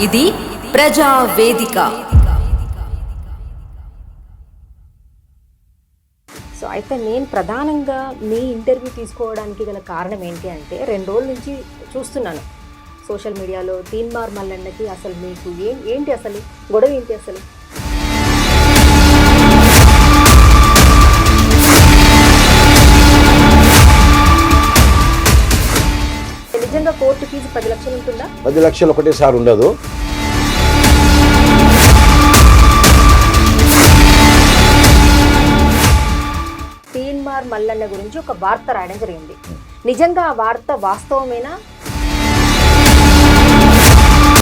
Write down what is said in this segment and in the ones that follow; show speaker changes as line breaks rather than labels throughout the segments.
ఇది ప్రజా వేదిక.
సో అయితే నేను ప్రధానంగా మీ ఇంటర్వ్యూ తీసుకోవడానికి గల కారణం ఏంటి అంటే 2 రోజుల నుంచి చూస్తున్నాను సోషల్ మీడియాలో తీన్మార్ మల్లన్నకి అసలు మీకు ఏంటి అసలు గొడవ ఏంటి అసలు? నిజంగా కోర్టు ఫీజు 10 లక్షలు ఉంటుందా?
10 లక్షలు ఒకటేసారి ఉండదు.
తీన్మార్ మల్లన్న గురించి ఒక వార్త రాయడం జరిగింది. నిజంగా ఆ వార్త వాస్తవమేనా?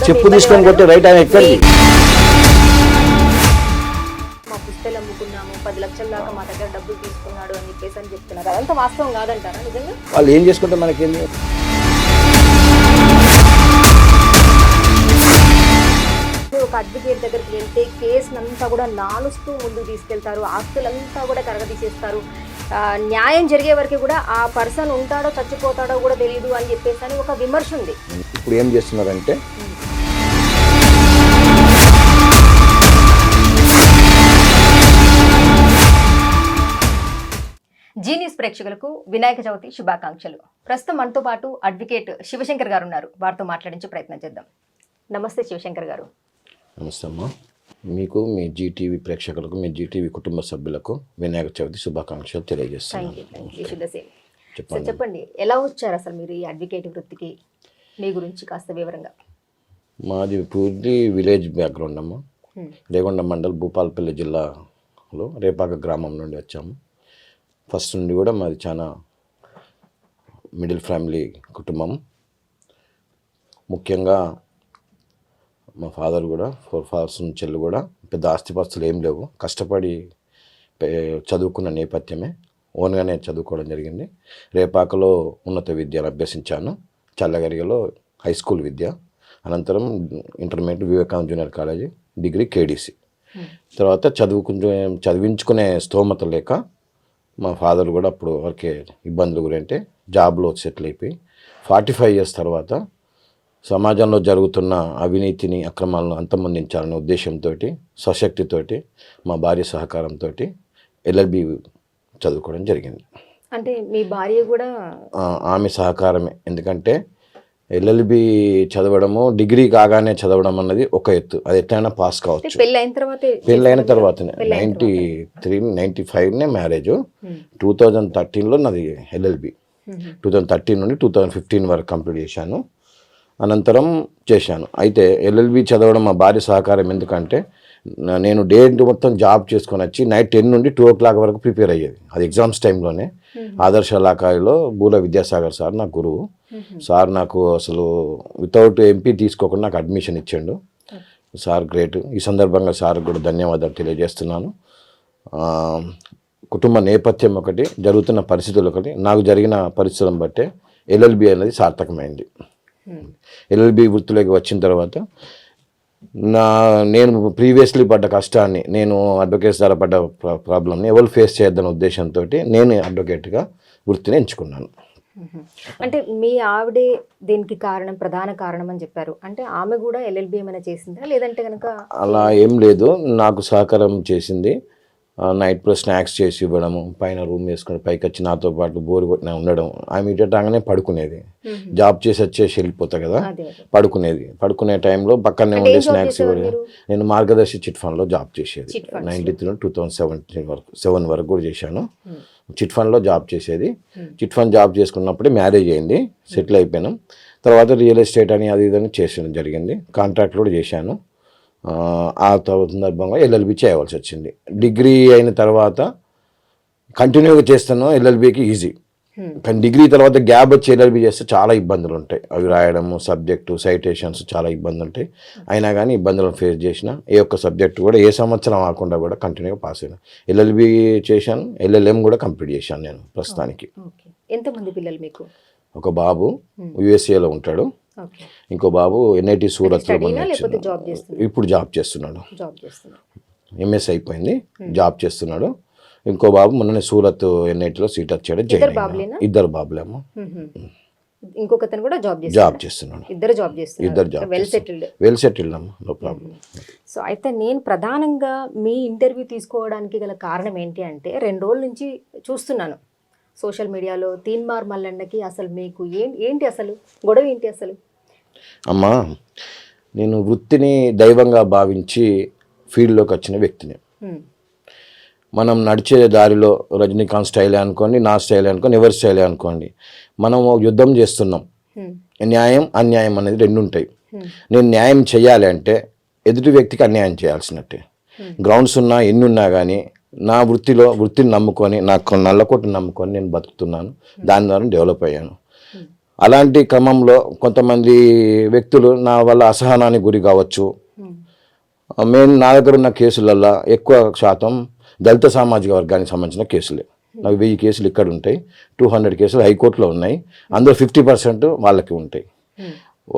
చెప్పు తీసుకొని కొట్టే రైట్ ఆయన ఎక్కడికి?
మా పుస్తకాలు అమ్ముకున్నాము 10 లక్షల దాకా మా దగ్గర డబ్బులు తీసుకున్నాడు అని చెప్పేసి అని చెప్తున్నారు. అదంతా వాస్తవం కాదంటారా నిజంగా?
వాళ్ళు ఏం చేసుకుంటే మనకేంది?
ఒక అడ్వకేట్ దగ్గరికి వెళ్తే కేసునంతా కూడా నానుస్తూ ముందుకు తీసుకెళ్తారు, ఆస్తులంతా కూడా కరగదీసేస్తారు, న్యాయం జరిగే వరకు కూడా ఆ పర్సన్ ఉంటాడో చచ్చిపోతాడో కూడా తెలియదు అని చెప్పేసి అని ఒక విమర్శ ఉంది.
ఇప్పుడు ఏం చేస్తున్నారంటే
జీ న్యూస్ ప్రేక్షకులకు వినాయక చవితి శుభాకాంక్షలు. ప్రస్తుతం మనతో పాటు అడ్వకేట్ శివశంకర్ గారు ఉన్నారు. వారితో మాట్లాడించే ప్రయత్నం చేద్దాం. నమస్తే శివశంకర్ గారు.
నమస్తే అమ్మా. మీకు మీ జీటీవీ ప్రేక్షకులకు మీ జీటీవీ కుటుంబ సభ్యులకు వినాయక చవితి శుభాకాంక్షలు తెలియజేస్తాను.
చెప్పండి, ఎలా వచ్చారు అసలు మీరు ఈ అడ్వకేట్ వృత్తికి? మీ గురించి కాస్త వివరంగా.
మాది పూర్తి విలేజ్ బ్యాక్గ్రౌండ్ అమ్మా. రేగొండ మండల్ భూపాలపల్లి జిల్లాలో రేపాక గ్రామం నుండి వచ్చాము. ఫస్ట్ నుండి కూడా మాది చాలా మిడిల్ ఫ్యామిలీ కుటుంబం. ముఖ్యంగా మా ఫాదర్ కూడా 4 ఫాదర్స్ నుంచి కూడా పెద్ద ఆస్తిపాస్తులు ఏం లేవు. కష్టపడి చదువుకున్న నేపథ్యమే, ఓన్గానే చదువుకోవడం జరిగింది. రేపాకలో ఉన్నత విద్యను అభ్యసించాను. చల్లగరిగలో హై స్కూల్ విద్య, అనంతరం intermediate Vivekananda junior college, degree KDC. తర్వాత చదివించుకునే స్తోమత లేక మా ఫాదర్ కూడా అప్పుడు వరకే ఇబ్బందులు గురంటే జాబ్లో సెటిల్ అయిపోయి 45 ఇయర్స్ తర్వాత సమాజంలో జరుగుతున్న అవినీతిని, అక్రమాలను అంతమొందించాలనే ఉద్దేశంతో, స్వశక్తితోటి, మా భార్య సహకారంతో ఎల్ఎల్బి చదువుకోవడం జరిగింది.
అంటే మీ భార్య కూడా?
ఆమె సహకారమే. ఎందుకంటే ఎల్ఎల్బి చదవడము, డిగ్రీ కాగానే చదవడం అన్నది ఒక ఎత్తు, అది ఎట్లయినా పాస్ కావచ్చు. పెళ్ళైన తర్వాతనే 95 మ్యారేజ్. 2013లో నాది ఎల్ఎల్బి. 2013 నుండి 2015 వరకు కంప్లీట్ చేశాను. అనంతరం చేశాను. అయితే ఎల్ఎల్బి చదవడం మా భార్య సహకారం. ఎందుకంటే నేను డే మొత్తం జాబ్ చేసుకొని వచ్చి నైట్ 10 నుండి 2 o'clock వరకు ప్రిపేర్ అయ్యేది. అది ఎగ్జామ్స్ టైంలోనే. ఆదర్శ కళాశాలలో బూల విద్యాసాగర్ సార్ నా గురువు. సార్ నాకు అసలు వితౌట్ ఎంపీ తీసుకోకుండా నాకు అడ్మిషన్ ఇచ్చాడు. Sir great. ఈ సందర్భంగా సార్ కూడా ధన్యవాదాలు తెలియజేస్తున్నాను. కుటుంబ నేపథ్యం ఒకటి, జరుగుతున్న పరిస్థితులు ఒకటి, నాకు జరిగిన పరిస్థితులను బట్టే ఎల్ఎల్బి అనేది సార్థకమైంది. ఎల్ఎల్బి వృత్తిలోకి వచ్చిన తర్వాత నేను ప్రీవియస్లీ పడ్డ కష్టాన్ని, నేను అడ్వకేట్స్ ద్వారా పడ్డ ప్రాబ్లమ్ని ఎవరు ఫేస్ చేద్దానే ఉద్దేశంతో నేను అడ్వకేట్గా వృత్తిని ఎంచుకున్నాను.
అంటే మీ ఆవిడే దీనికి కారణం, ప్రధాన కారణం అని చెప్పారు. అంటే ఆమె కూడా ఎల్ఎల్బి ఏమైనా చేసిందా లేదంటే కనుక?
అలా ఏం లేదు, నాకు సహకారం చేసింది. నైట్ పూట స్నాక్స్ చేసి ఇవ్వడము, పైన రూమ్ వేసుకుని పైకి వచ్చి నాతో పాటు బోరు కొట్టిన ఉండడం. ఆమె ఇటంగానే పడుకునేది. జాబ్ చేసి వచ్చేసి వెళ్ళిపోతా కదా, పడుకునేది. పడుకునే టైంలో పక్కనే ఉండే స్నాక్స్ ఇవ్వడం. నేను మార్గదర్శి చిట్ ఫండ్లో జాబ్ చేసేది. 93 2017 వరకు 7 వరకు కూడా చేశాను. చిట్ ఫండ్లో జాబ్ చేసేది. చిట్ ఫండ్ జాబ్ చేసుకున్నప్పుడే మ్యారేజ్ అయింది, సెటిల్ అయిపోయినాం. తర్వాత రియల్ ఎస్టేట్ అని అది ఇదని చేసడం జరిగింది. కాంట్రాక్ట్ కూడా చేశాను. ఆ సందర్భంగా ఎల్ఎల్బి చేయవలసి వచ్చింది. డిగ్రీ అయిన తర్వాత కంటిన్యూగా చేస్తాను. ఎల్ఎల్బికి ఈజీ, కానీ డిగ్రీ తర్వాత గ్యాప్ వచ్చి ఎల్ఎల్బి చేస్తే చాలా ఇబ్బందులు ఉంటాయి. అవి రాయడము, సబ్జెక్టు, సైటేషన్స్ చాలా ఇబ్బంది ఉంటాయి. అయినా కానీ ఇబ్బందులను ఫేస్ చేసిన ఏ ఒక్క సబ్జెక్టు కూడా ఏ సంవత్సరం ఆకుండా కూడా కంటిన్యూగా పాస్ అయినా. ఎల్ఎల్బి చేశాను, ఎల్ఎల్ఎం కూడా కంప్లీట్ చేశాను నేను ప్రస్తుతానికి.
ఎంతమంది పిల్లలు మీకు?
ఒక బాబు యుఎస్ఏలో ఉంటాడు, ఇంకో బాబు ఎన్ఐటి సూరత్లో ఇప్పుడు జాబ్ చేస్తున్నాడు. ఎంఎస్ అయిపోయింది, జాబ్ చేస్తున్నాడు. ఇంకో బాబు మొన్ననే సూరత్ ఎన్ఐటిలో సీట్ వచ్చాడు, జాయిన్. 2 బాబులేమో.
ఇంకొకతను కూడా జాబ్
జాబ్ చేస్తున్నాను.
ఇద్దరు జాబ్ చేస్తున్నారు,
ఇద్దరు జాబ్
వెల్
సెటిల్డ్ అమ్మా, నో ప్రాబ్లం.
సో అయితే నేను ప్రధానంగా మీ ఇంటర్వ్యూ తీసుకోవడానికి గల కారణం ఏంటి అంటే 2 రోజుల నుంచి చూస్తున్నాను సోషల్ మీడియాలో తీన్మార్ మల్లన్నకి అసలు మీకు ఏంటి అసలు గొడవ ఏంటి అసలు?
అమ్మా, నేను వృత్తిని దైవంగా భావించి ఫీల్డ్లోకి వచ్చిన వ్యక్తిని. మనం నడిచే దారిలో రజనీకాంత్ స్టైలే అనుకోండి, నా స్టైలే అనుకోండి, ఎవరి స్టైలే అనుకోండి, మనం యుద్ధం చేస్తున్నాం. న్యాయం అన్యాయం అనేది 2 ఉంటాయి. నేను న్యాయం చేయాలి అంటే ఎదుటి వ్యక్తికి అన్యాయం చేయాల్సినట్టే. గ్రౌండ్స్ ఉన్నా ఎన్ని ఉన్నా కానీ నా వృత్తిని నమ్ముకొని, నాకు నల్లకోటను నమ్ముకొని నేను బతుకుతున్నాను. దాని ద్వారా డెవలప్ అయ్యాను. అలాంటి క్రమంలో కొంతమంది వ్యక్తులు నా వల్ల అసహనానికి గురి కావచ్చు. నా దగ్గర ఉన్న కేసులల్లో ఎక్కువ శాతం దళిత సామాజిక వర్గానికి సంబంధించిన కేసులే. నాకు 1000 కేసులు ఇక్కడ ఉంటాయి, 200 కేసులు హైకోర్టులో ఉన్నాయి. అందులో 50% వాళ్ళకి ఉంటాయి.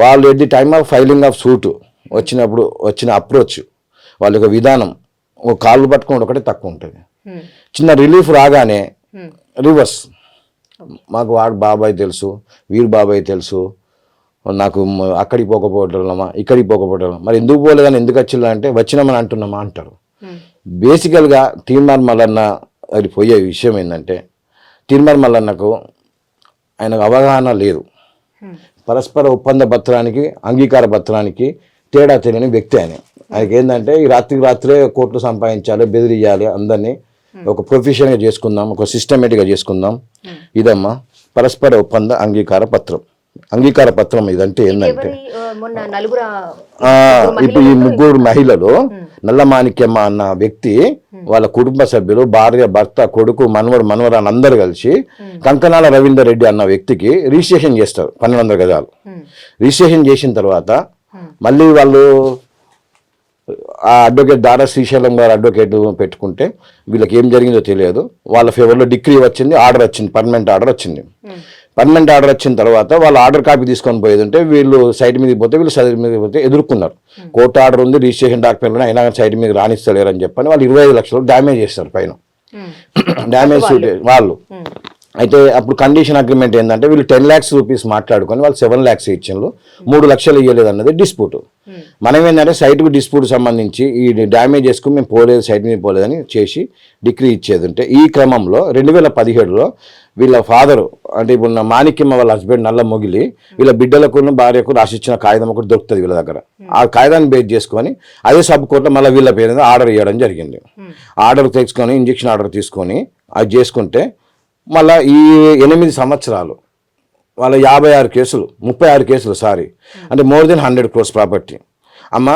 వాళ్ళు at the time of filing of suit వచ్చిన అప్రోచ్, వాళ్ళ యొక్క విధానం, ఒక కాళ్ళు పట్టుకోవడం ఒకటే తక్కువ ఉంటుంది. చిన్న రిలీఫ్ రాగానే రివర్స్. మాకు వాడు బాబాయ్ తెలుసు, వీరు బాబాయ్ తెలుసు, నాకు అక్కడికి పోకపోవటమా ఇక్కడికి పోకపోవటం, మరి ఎందుకు పోలేదని ఎందుకు వచ్చిల్లా అంటే వచ్చినామని అంటున్నామా అంటారు. బేసికల్గా తీన్మార్ మల్లన్న అది పోయే విషయం ఏంటంటే, తీన్మార్ మల్లన్నకు ఆయనకు అవగాహన లేదు. పరస్పర ఒప్పంద పత్రానికి అంగీకార పత్రానికి తేడా తెలియని వ్యక్తి ఆయన. ఆయనకి ఏంటంటే ఈ రాత్రే కోట్లు సంపాదించాలి, బెదిరియాలి, అందరినీ ఒక ప్రొఫెషన్గా చేసుకుందాం, ఒక సిస్టమేటిక్గా చేసుకుందాం. ఇదమ్మా పరస్పర ఒప్పంద అంగీకార పత్రం ఇదంటే ఏంటంటే, ఇప్పుడు ఈ 3 మహిళలు నల్ల మాణిక్యమ్మ అన్న వ్యక్తి వాళ్ళ కుటుంబ సభ్యులు, భార్య, భర్త, కొడుకు, మనవరాలు అందరు కలిసి కంకనాల రవీందర్ రెడ్డి అన్న వ్యక్తికి రిజిస్ట్రేషన్ చేస్తారు 1200 గజాలు. రిజిస్ట్రేషన్ చేసిన తర్వాత మళ్ళీ వాళ్ళు ఆ అడ్వకేట్ దారా శ్రీశైలం గారు అడ్వకేట్ పెట్టుకుంటే వీళ్ళకి ఏం జరిగిందో తెలియదు. వాళ్ళ ఫేవర్లో డిగ్రీ వచ్చింది, ఆర్డర్ వచ్చింది, పర్మనెంట్ ఆర్డర్ వచ్చింది. పర్మనెంట్ ఆర్డర్ వచ్చిన తర్వాత వాళ్ళు ఆర్డర్ కాపీ తీసుకొని పోయేది ఉంటే వీళ్ళు సైట్ మీదకి పోతే ఎదుర్కొన్నారు. కోర్టు ఆర్డర్ ఉంది, రిజిస్ట్రేషన్ డాక్యుమెంట్ అయినా సైట్ మీద రాణిస్తలేరు అని చెప్పని వాళ్ళు 25 లక్షలు డ్యామేజ్ చేస్తారు పైన. డ్యామేజ్ వాళ్ళు అయితే అప్పుడు కండిషన్ అగ్రిమెంట్ ఏంటంటే వీళ్ళు 10 lakhs రూపీస్ మాట్లాడుకొని వాళ్ళు 7 lakhs ఇచ్చిండ్రు, 3 లక్షలు ఇవ్వలేదు అన్నది డిస్ప్యూట్. మనం ఏంటంటే సైట్కు డిస్ప్యూట్ సంబంధించి ఈ డ్యామేజ్ చేసుకుని మేము పోలేదు, సైట్ మీద పోలేదని చేసి డిగ్రీ ఇచ్చేది ఉంటే, ఈ క్రమంలో 2017లో వీళ్ళ ఫాదరు అంటే ఇప్పుడు మాణిక్యమ్మ వాళ్ళ హస్బెండ్ నల్ల మొగిలి వీళ్ళ బిడ్డలకు భార్యకు రాసిచ్చిన కాగితం ఒకటి దొరుకుతుంది వీళ్ళ దగ్గర. ఆ కాగితాన్ని బేస్ చేసుకొని అదే సబ్ కోర్టులో మళ్ళీ వీళ్ళ పేరు ఆర్డర్ ఇవ్వడం జరిగింది. ఆర్డర్ తెచ్చుకొని ఇంజక్షన్ ఆర్డర్ తీసుకొని అది చేసుకుంటే మళ్ళీ ఈ 8 సంవత్సరాలు వాళ్ళ 56 కేసులు 36 కేసులు అంటే మోర్ దెన్ 100 crores ప్రాపర్టీ. అమ్మ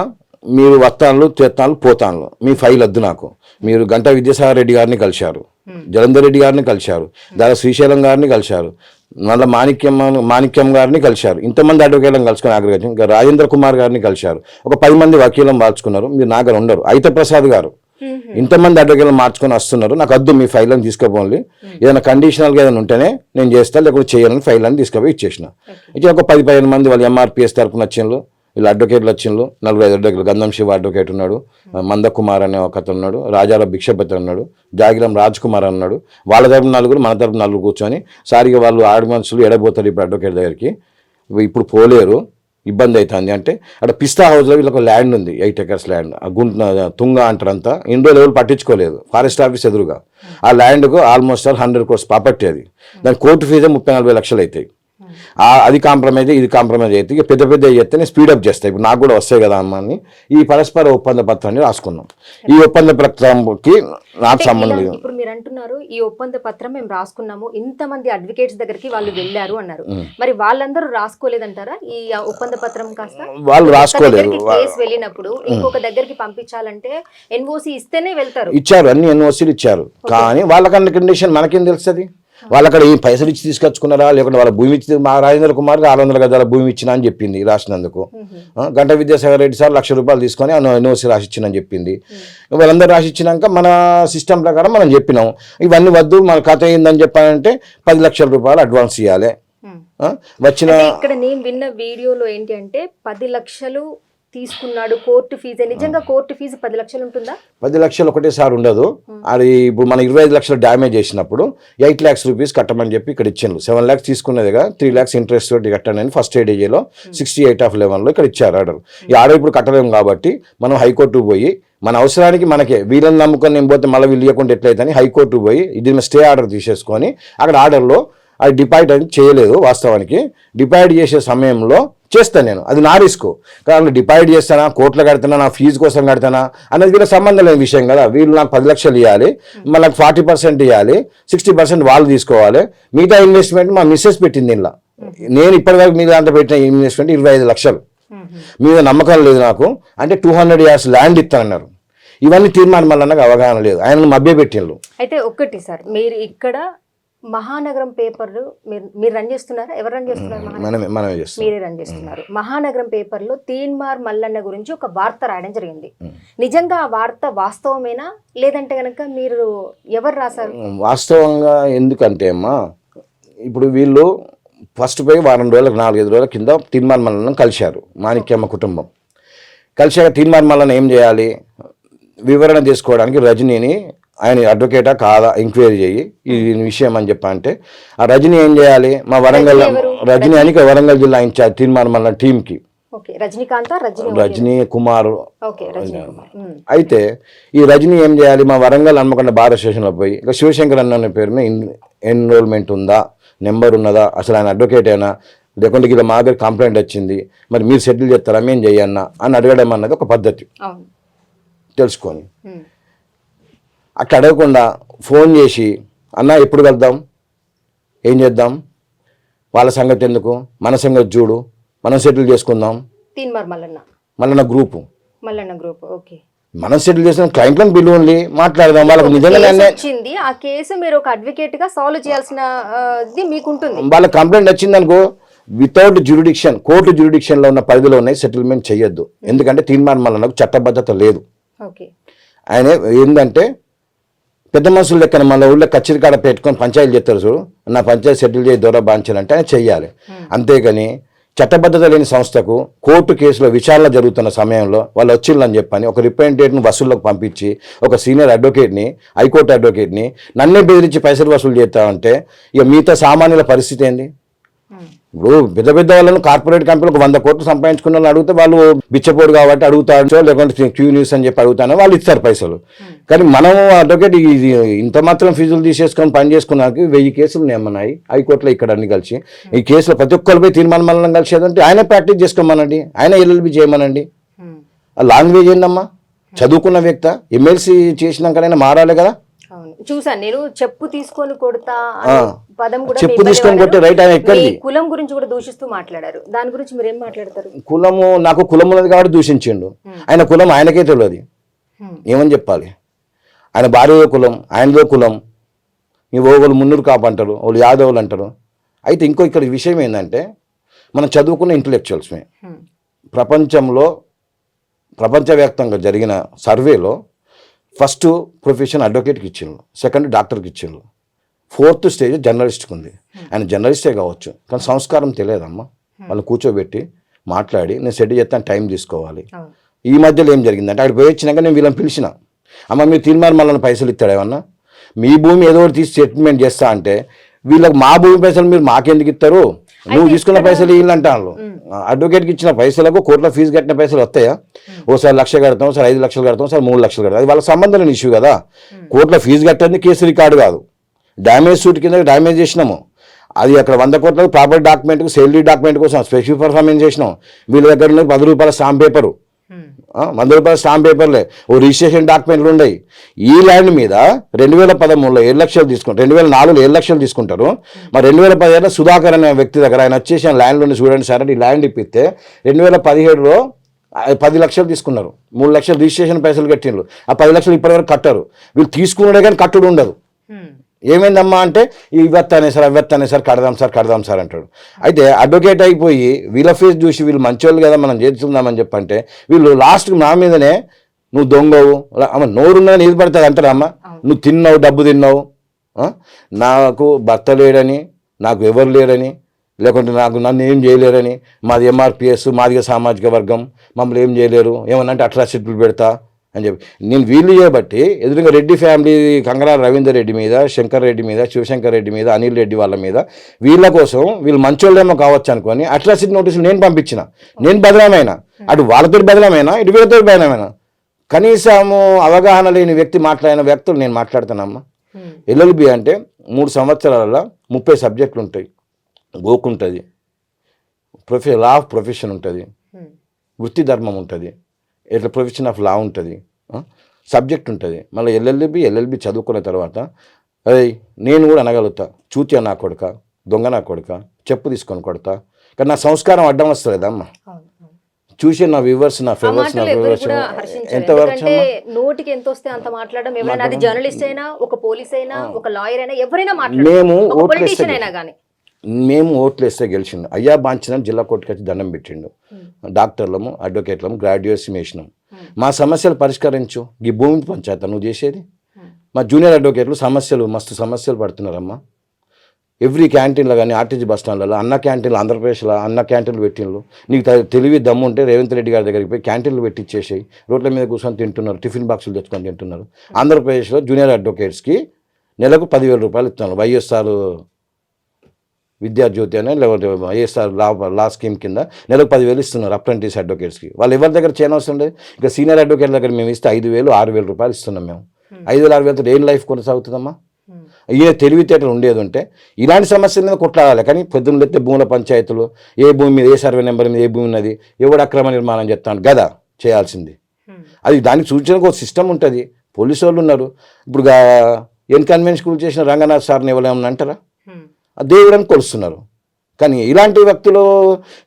మీరు వస్తాన్లు తెత్తాన్లు పోతాన్లు, మీ ఫైల్ వద్దు నాకు. మీరు గంటా విద్యాసాగర్ రెడ్డి గారిని కలిశారు, జలంధర్ రెడ్డి గారిని కలిశారు, దాదా శ్రీశైలం గారిని కలిశారు, మళ్ళీ మాణిక్యం గారిని కలిశారు. ఇంతమంది అడ్వకేట్లను కలుసుకొని అగ్రిగేషన్ ఇంకా రాజేంద్ర కుమార్ గారిని కలిశారు. ఒక 10 మంది వకీలను మార్చుకున్నారు. మీరు నాగర్ ఉండరు. అయితే ప్రసాద్ గారు ఇంతమంది అడ్వకేట్లు మార్చుకొని వస్తున్నారు. నాకు వద్దు, మీ ఫైల్ అని తీసుకుపోండి, ఏదైనా కండిషనల్గా ఏదైనా ఉంటేనే నేను చేస్తాను, లేకపోతే చేయాలని ఫైల్ అని తీసుకుపోయి ఇచ్చేసిన. ఒక 10-15 మంది వాళ్ళు ఎంఆర్పిఎస్ తరఫున వచ్చిండ్రు, వీళ్ళు అడ్వకేట్లు వచ్చిండ్రు. 4-5 అడ్వకేట్లు, గంధం శివ అడ్వకేట్ ఉన్నాడు, మందకుమార్ అనే ఒక అతను ఉన్నాడు, రాజాల భిక్షపతి ఉన్నాడు, జాగిరం రాజ్ కుమార్ అన్నాడు. వాళ్ళ తరపున 4, మన తరపున 4 కూర్చొని సారిగా వాళ్ళు ఆడి మనుషులు ఎడబోతారు ఇప్పుడు అడ్వకేట్ దగ్గరికి, ఇప్పుడు పోలేరు, ఇబ్బంది అవుతుంది అంటే అక్కడ పిస్తా హౌస్లో వీళ్ళకి ల్యాండ్ ఉంది, 8 acres ల్యాండ్, తుంగ అంటారంతా. ఇన్ని రోజులు ఎవరు పట్టించుకోలేదు, ఫారెస్ట్ ఆఫీస్ ఎదురుగా. ఆ ల్యాండ్కు ఆల్మోస్ట్ 100 crores ప్రాపర్టీ అది. దాని కోర్టు ఫీజే 30-40 లక్షలు అవుతాయి. అది కాంప్రమైజ్, ఇది కాంప్రమైజ్ అయితే ఇక పెద్ద చేస్తే నేను స్పీడప్ చేస్తాను. ఇప్పుడు నాకు కూడా వస్తాయి కదా అమ్మ అని ఈ పరస్పర ఒప్పంద పత్రాన్ని రాసుకున్నాం. ఈ ఒప్పంద పత్రంకి నాకు సంబంధం లేదు.
ఇప్పుడు మీరు అంటున్నారు ఈ ఒప్పంద పత్రం మేము రాసుకున్నాము, ఇంతమంది అడ్వకేట్స్ దగ్గరికి వాళ్ళు వెళ్ళారు అన్నారు. మరి వాళ్ళందరూ రాసుకోలేదంటారా ఈ ఒప్పంద పత్రం? కాస్త
వాళ్ళు రాసుకోలేదు.
కేసు వెళ్ళినప్పుడు ఇంకొక దగ్గరికి పంపించాలంటే ఎన్ఓసి ఇస్తేనే వెళ్తారు.
ఇచ్చారు, అన్ని ఎన్ఓసీలు ఇచ్చారు. కానీ వాళ్ళకన్నా కండిషన్ మనకేం తెలుస్తుంది? వాళ్ళు అక్కడ ఈ పైసలు ఇచ్చి తీసుకొచ్చుకున్నారా, లేకుంటే వాళ్ళ భూమి ఇచ్చి మా రాజేంద్ర కుమార్కి 600 గజాల భూమి ఇచ్చిన అని చెప్పింది రాసినందుకు. గంటా విద్యాసాగర్ రెడ్డి సార్ 1,00,000 రూపాయలు తీసుకొని ఎన్ఓసి రాసిచ్చిందని చెప్పింది. వాళ్ళందరూ రాసిచ్చినాక మన సిస్టమ్ ప్రకారం మనం చెప్పినాం ఇవన్నీ వద్దు, మన కథ ఏందని చెప్పాలంటే 10 లక్షల రూపాయలు అడ్వాన్స్ ఇవ్వాలి.
వచ్చిన ఇక్కడ నేను విన్న వీడియోలో ఏంటి అంటే 10 లక్షలు తీసుకున్నాడు కోర్టు ఫీజు, నిజంగా కోర్టు ఫీజు 10 లక్షలు ఉంటుందా?
10 లక్షలు ఒకటేసారి ఉండదు. అది ఇప్పుడు మనం 25 లక్షలు డ్యామేజ్ చేసినప్పుడు 8 lakhs రూపీస్ కట్టమని చెప్పి ఇక్కడ ఇచ్చిండ్రు. 7 lakhs తీసుకునేదిగా 3 lakhs ఇంట్రెస్ట్ తోటి కట్టండి అని ఫస్ట్ ADAలో 68/11 ఇక్కడ ఇచ్చారు ఆర్డర్. ఈ ఆర్డర్ ఇప్పుడు కట్టలేము కాబట్టి మనం హైకోర్టుకు పోయి మన అవసరానికి మనకే వీళ్ళని నమ్ముకొని నేను పోతే మళ్ళీ వీళ్ళు ఇవ్వకుండా ఎట్లయితే హైకోర్టుకు పోయి ఇది స్టే ఆర్డర్ తీసేసుకొని అక్కడ ఆర్డర్లో అది డిపాజిట్ అని చేయలేదు. వాస్తవానికి డిపాజిట్ చేసే సమయంలో చేస్తాను నేను, అది నా రిస్క్. కానీ డిపాజిట్ చేస్తానా, కోర్టులో కడతానా, నా ఫీజు కోసం కడతానా అన్నది వీళ్ళకి సంబంధం లేని విషయం కదా. వీళ్ళు నాకు 10 లక్షలు ఇవ్వాలి, మళ్ళీ 40% ఇవ్వాలి, 60% వాళ్ళు తీసుకోవాలి. మిగతా ఇన్వెస్ట్మెంట్ మా మిస్సెస్ పెట్టింది ఇలా. నేను ఇప్పటివరకు మీద దాంట్లో పెట్టిన ఇన్వెస్ట్మెంట్ 25 లక్షలు. మీద నమ్మకం లేదు నాకు అంటే 200 years ల్యాండ్ ఇస్తానన్నారు. ఇవన్నీ తీర్మానం వల్ల నాకు అవగాహన లేదు, ఆయన మభ్య పెట్టిండ్రు.
అయితే ఒక్కటి సార్, మీరు ఇక్కడ మహానగరం పేపర్లు మీరు రన్ చేస్తున్నారా? ఎవరు రన్ చేస్తున్నారు?
మనమే చేస్తాం.
మీరే రన్ చేస్తున్నారు. మహానగరం పేపర్లో తీన్మార్ మల్లన్న గురించి ఒక వార్త రాయడం జరిగింది. నిజంగా ఆ వార్త వాస్తవమేనా, లేదంటే కనుక మీరు ఎవరు రాశారు?
వాస్తవంగా ఎందుకంటే అమ్మా, ఇప్పుడు వీళ్ళు ఫస్ట్ పోయి 4-5 రోజుల కింద తీన్మార్ మల్లన్న కలిశారు. మాణిక్యమ్మ కుటుంబం కలిశాక తీన్మార్ మల్లన్న ఏం చేయాలి, వివరణ చేసుకోవడానికి రజనీని ఆయన అడ్వకేటా కాదా ఎంక్వైరీ చేయి ఈ విషయం అని చెప్పంటే ఆ రజనీ ఏం చేయాలి, మా వరంగల్ రజనీ అని వరంగల్ జిల్లా ఇన్ఛార్జ్ తీర్మానం వల్ల టీంకి రజనీ కుమార్. అయితే ఈ రజనీ ఏం చేయాలి, మా వరంగల్ హన్మకొండ బార్ స్టేషన్లో పోయి ఇక శివశంకర్ అన్న పేరు మీద ఎన్రోల్మెంట్ ఉందా, నెంబర్ ఉన్నదా, అసలు ఆయన అడ్వకేటేనా, లేకుంటే ఇలా మా దగ్గర కంప్లైంట్ వచ్చింది, మరి మీరు సెటిల్ చేస్తారా, మేము చెయ్యన్నా అని అడగడం అన్నది ఒక పద్ధతి తెలుసుకొని. అట్లా అడగకుండా ఫోన్ చేసి అన్న ఎప్పుడు కలుద్దాం, ఏం చేద్దాం, వాళ్ళ సంగతి ఎందుకు, మన సంగతి చూడు, మనం సెటిల్ చేసుకుందాం. మల్లన్న గ్రూప్ మనం సెటిల్ చేసిన క్లయింట్లను పిలువండి, మాట్లాడదాం. వాళ్ళకి నిజంగా
వచ్చింది ఆ కేసు, మీరు ఒక అడ్వకేట్ గా సాల్వ్ చేయాల్సిన మీకుంటుంది.
వాళ్ళ కంప్లైంట్ వచ్చింది అనుకో, వితౌట్ జ్యూరిడిక్షన్, కోర్టు జ్యూరిడిక్షన్ లో ఉన్న పరిధిలో ఉన్నాయి సెటిల్మెంట్ చేయొద్దు. ఎందుకంటే తీర్మానం మల్లన్నకు చట్టబద్ధత లేదు. ఆయన ఏంటంటే పెద్ద మనుషులు లెక్కన మన ఊళ్ళో కచ్చిరి కాడ పెట్టుకొని పంచాయతీలు చేస్తారు చూడు, నా పంచాయతీ సెటిల్ చేసి దూర బాంచాలంటే ఆయన చెయ్యాలి. అంతేగాని చట్టబద్ధత లేని సంస్థకు కోర్టు కేసులో విచారణ జరుగుతున్న సమయంలో వాళ్ళు వచ్చిందని చెప్పని ఒక రిప్రజెంటేటివ్ని వసూళ్ళకు పంపించి ఒక సీనియర్ అడ్వకేట్ని, హైకోర్టు అడ్వకేట్ని నన్నే బెదిరించి పైసలు వసూలు చేస్తామంటే ఇక మిగతా సామాన్యుల పరిస్థితి ఏంది? ఇప్పుడు పెద్ద పెద్ద వాళ్ళను కార్పొరేట్ కంపెనీలకు 100 కోట్లు సంపాదించుకున్న వాళ్ళు అడిగితే వాళ్ళు బిచ్చపోడు కాబట్టి అడుగుతాడు, లేకుంటే క్యూ న్యూస్ అని చెప్పి అడుగుతాను, వాళ్ళు ఇస్తారు పైసలు. కానీ మనం అడ్వకేట్ ఇంత మాత్రం ఫీజులు తీసేసుకొని పని చేసుకున్నాక 1000 కేసులు నేమన్నాయి హైకోర్టులో ఇక్కడ అన్ని కలిసి. ఈ కేసులో ప్రతి ఒక్కరిపై తీర్మానం మళ్ళీ కలిసేదంటే ఆయన ప్రాక్టీస్ చేసుకోమనండి, ఆయన LLB చేయమనండి. లాంగ్వేజ్ ఏందమ్మా, చదువుకున్న వ్యక్తి ఎమ్మెల్సీ చేసినాకనైనా మారాలి కదా.
చూసాను నేను, చెప్పు తీసుకొని కొడతా పదం కూడా
చెప్పు తీసుకొని కొట్టే రైట్ ఆయన ఎక్కడిది.
కులం గురించి కూడా దూషిస్తూ మాట్లాడారు, దాని గురించి మీరు ఏం మాట్లాడతారు?
కులము నాకు కులం ఉన్నది కాబట్టి దూషించిండు. ఆయన కులం ఆయనకే తెలియదు, ఏమని చెప్పాలి? ఆయన భార్య కులం, ఆయనదో కులం. వాళ్ళు మున్నూరు కాపు అంటారు, వాళ్ళు యాదవులు అంటారు. అయితే ఇంకో ఇక్కడ విషయం ఏంటంటే మనం చదువుకున్న ఇంటలెక్చువల్స్మే ప్రపంచవ్యాప్తంగా జరిగిన సర్వేలో ఫస్ట్ ప్రొఫెషన్ అడ్వకేట్కి ఇచ్చిండ్రు, సెకండ్ డాక్టర్కి ఇచ్చిండ్రు, 4th స్టేజ్ జర్నలిస్ట్కి ఉంది. ఆయన జర్నలిస్టే కావచ్చు కానీ సంస్కారం తెలియదమ్మా. వాళ్ళు కూర్చోబెట్టి మాట్లాడి నేను సెట్ చేస్తాను, టైం తీసుకోవాలి. ఈ మధ్యలో ఏం జరిగిందంటే అక్కడ పోయి వచ్చినాక నేను వీళ్ళని పిలిచిన, అమ్మ మీరు తీర్మానం మళ్ళీ పైసలు ఇస్తాడు ఏమన్నా, మీ భూమి ఏదో ఒకటి తీసి సెటిల్మెంట్ చేస్తా అంటే వీళ్ళకి మా భూమి పైసలు మీరు మాకెందుకు ఇస్తారు, నువ్వు తీసుకున్న పైసలు వీళ్ళంటాను. అడ్వకేట్కి ఇచ్చిన పైసలకు కోర్టులో ఫీజు కట్టిన పైసలు వస్తాయా? ఓసారి 1 లక్ష కడతాం, ఒకసారి 5 లక్షలు కడతాం, ఒకసారి 3 లక్షలు కడతాం. అది వాళ్ళ సంబంధం లేని ఇష్యూ కదా. కోర్టులో ఫీజు కట్టేది కేసు రికార్డు కాదు, డ్యామేజ్ సూట్ కింద డ్యామేజ్ చేసినాము. అది అక్కడ 100 కోట్లకు ప్రాపర్టీ డాక్యుమెంట్కు సేలరీ డాక్యుమెంట్ కోసం స్పెసిఫిక్ పర్ఫార్మెన్స్ చేసినాం. వీళ్ళ దగ్గర ఉన్న 10 రూపాయల స్టాంప్ పేపరు, 100 రూపాయల స్టాంప్ పేపర్లే, ఓ రిజిస్ట్రేషన్ డాక్యుమెంట్లు ఉన్నాయి. ఈ ల్యాండ్ మీద 2013లో 7 లక్షలు తీసుకుంటారు, 2004లో 7 లక్షలు తీసుకుంటారు. మరి 2017లో సుధాకర్ అనే వ్యక్తి దగ్గర ఆయన వచ్చేసి ల్యాండ్లోని చూడండి సార్ అంటే ఈ ల్యాండ్ ఇప్పిస్తే 2017లో 10 లక్షలు తీసుకున్నారు, 3 లక్షలు రిజిస్ట్రేషన్ పైసలు కట్టిండ్రు. ఆ 10 లక్షలు ఇప్పటివరకు కట్టారు. వీళ్ళు తీసుకున్నాడే కానీ కట్టుడు ఉండదు. ఏమైందమ్మా అంటే ఇవ్వత్తానే సార్ కడదాం సార్ అంటాడు. అయితే అడ్వకేట్ అయిపోయి వీళ్ళ ఫేస్ చూసి వీళ్ళు మంచోళ్ళు కదా మనం చేస్తుందామని చెప్పంటే వీళ్ళు లాస్ట్కి నా మీదనే నువ్వు దొంగవు, అమ్మ నోరున్నదని ఏది పడుతుంది అంటారా? అమ్మ నువ్వు తిన్నావు, డబ్బు తిన్నావు, నాకు భర్త లేడని, నాకు ఎవరు లేరని, లేకుంటే నన్ను ఏం చేయలేరని, మాది ఎంఆర్పిఎస్, మాదిగ సామాజిక వర్గం, మమ్మల్ని ఏం చేయలేరు, ఏమన్నా అంటే అట్రాసిటీలు పెడతా అని చెప్పి నేను వీళ్ళు చేయబట్టి ఎదురుగా రెడ్డి ఫ్యామిలీ కంగనా రవీందర్ రెడ్డి మీద, శంకర్ రెడ్డి మీద, శివశంకర్ రెడ్డి మీద, అనిల్ రెడ్డి వాళ్ళ మీద, వీళ్ళ కోసం వీళ్ళు మంచోళ్ళేమో కావచ్చు అనుకొని అట్రాసిటీ నోటీసులు నేను పంపించిన. నేను బదనామైనా, అటు వాళ్ళతో బదనామైనా, ఇటు వీళ్ళతో బదనామైనా. కనీసము అవగాహన లేని వ్యక్తి మాట్లాడిన వ్యక్తులు నేను మాట్లాడుతానమ్మా. ఎల్ఎల్బి అంటే 3 సంవత్సరాలలో 30 సబ్జెక్టులు ఉంటాయి. గోక్ ఉంటుంది, లా ఆఫ్ ప్రొఫెషన్ ఉంటుంది, వృత్తి ధర్మం ఉంటుంది, ఇట్లా ప్రొఫెషన్ ఆఫ్ లా ఉంటుంది, సబ్జెక్ట్ ఉంటుంది. మళ్ళీ ఎల్ఎల్బి చదువుకున్న తర్వాత అదే నేను కూడా అనగలుగుతా, చూత్యా నా కొడుక, దొంగ నా కొడుక, చెప్పు తీసుకొని కొడతా. కానీ నా సంస్కారం అడ్డం వస్తుంది కదమ్మా. చూసి నా వ్యూవర్స్, నా ఫేవర్స్, నా వ్యూవర్స్
ఎందుకంటే నోటికి ఎంత వస్తే అంత మాట్లాడడం. ఎవరైనా అది జర్నలిస్ట్ అయినా, ఒక పోలీస్ అయినా, ఒక లాయర్ అయినా, ఎవరైనా మాట్లాడారు.
మేము ఓట్లు వేస్తే గెలిచిండు. అయ్యా బాంచిన జిల్లా కోర్టుకి వచ్చి దండం పెట్టిండు. డాక్టర్లము, అడ్వకేట్లము, గ్రాడ్యుయేట్స్ వేసినాం. మా సమస్యలు పరిష్కరించు. ఈ భూమి పంచాయతీ నువ్వు చేసేది. మా జూనియర్ అడ్వకేట్లు మస్తు సమస్యలు పడుతున్నారమ్మా. ఎవ్రీ క్యాంటీన్లో కానీ, ఆర్టీజీ బస్ స్టాండ్లలో, అన్న క్యాంటీన్లు, ఆంధ్రప్రదేశ్లో అన్న క్యాంటీన్లు పెట్టిండ్రు. నీకు తెలివి దమ్ము ఉంటే రేవంత్ రెడ్డి గారి దగ్గరికి పోయి క్యాంటీన్లు పెట్టించేసేయి. రోడ్ల మీద కూర్చొని తింటున్నారు, టిఫిన్ బాక్సులు తెచ్చుకొని తింటున్నారు. ఆంధ్రప్రదేశ్లో జూనియర్ అడ్వకేట్స్కి నెలకు 10,000 రూపాయలు ఇస్తున్నారు. వైఎస్ఆర్ విద్యాజ్యోతి అనే, లేకపోతే వైఎస్ఆర్ లా స్కీమ్ కింద నెలకు 10,000 ఇస్తున్నారు అప్రెంటిస్ అడ్వకేట్స్కి. వాళ్ళు ఎవరి దగ్గర చేయనవసరం లేదు. ఇక సీనియర్ అడ్వకేట్ దగ్గర మేము ఇస్తే 5,000, 6,000 రూపాయలు ఇస్తున్నాం. మేము 5,000, 6,000తో ఏం లైఫ్ కొనసాగుతుందమ్మా? ఈయన తెలివితేటలు ఉండేది ఉంటే ఇలాంటి సమస్యల మీద కొట్లాడాలి. కానీ పొద్దున్న లేస్తే భూముల పంచాయతీలు, ఏ భూమి మీద, ఏ సర్వే నెంబర్ మీద ఏ భూమి ఉన్నది, ఎవడు అక్రమ నిర్మాణం చేస్తాను గదా చేయాల్సింది. అది దానికి సూచనకు ఒక సిస్టమ్ ఉంటుంది. పోలీసు వాళ్ళు ఉన్నారు. ఇప్పుడు ఇన్కన్వీనియన్స్ గురించి చేసిన రంగనాథ్ సార్ని ఎవరేమన్నా అంటారా? దేవుడని కొలుస్తున్నారు. కానీ ఇలాంటి వ్యక్తులు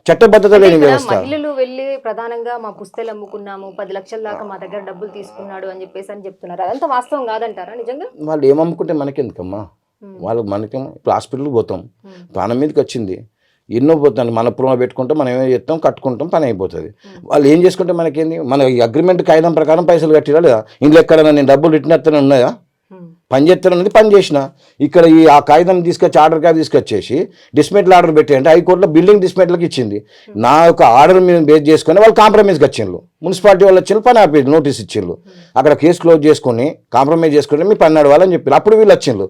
చట్టబద్ధత లేని వ్యవస్థ.
మహిళలు వెళ్ళి ప్రధానంగా మా పుస్తలు అమ్ముకున్నాము, 10 లక్షల దాకా మా దగ్గర డబ్బులు తీసుకున్నాడు అని చెప్తున్నారు. అదంతా వాస్తవం కాదంటారా? నిజంగా వాళ్ళు
ఏం అమ్ముకుంటే మనకెందుకమ్మా? వాళ్ళకి మనకేమో ఇప్పుడు హాస్పిటల్కి పోతాం, ప్రాణం మీదకి వచ్చింది, ఎన్నో పోతాను, మన ప్రోమ పెట్టుకుంటాం, మనం ఏమో చేస్తాం, కట్టుకుంటాం, పని అయిపోతుంది. వాళ్ళు ఏం చేసుకుంటే మనకేంది? మన అగ్రిమెంట్ కాగితం ప్రకారం పైసలు కట్టిరా లేదా? ఇంట్లో ఎక్కడైనా నేను డబ్బులు రిటర్న్ ఉన్నాయా? పని చేస్తానన్నది పని చేసిన. ఇక్కడ ఆ కాగితం తీసుకొచ్చి, ఆర్డర్ కాపీ తీసుకొచ్చేసి డిస్మెంటల్ ఆర్డర్ పెట్టాయంటే హైకోర్టులో బిల్డింగ్ డిస్మెంటల్కి ఇచ్చింది. నా యొక్క ఆర్డర్ మీద బేస్ చేసుకొని వాళ్ళు కాంప్రమైజ్కి వచ్చిండ్రు. మున్సిపాలిటీ వాళ్ళు వచ్చిండ్రు, పని ఆపేది, నోటీస్ ఇచ్చిండ్రు. అక్కడ కేసు క్లోజ్ చేసుకొని కాంప్రమైజ్ చేసుకుంటే మీ పని నడవాలని చెప్పారు. అప్పుడు వీళ్ళు వచ్చిండ్రు.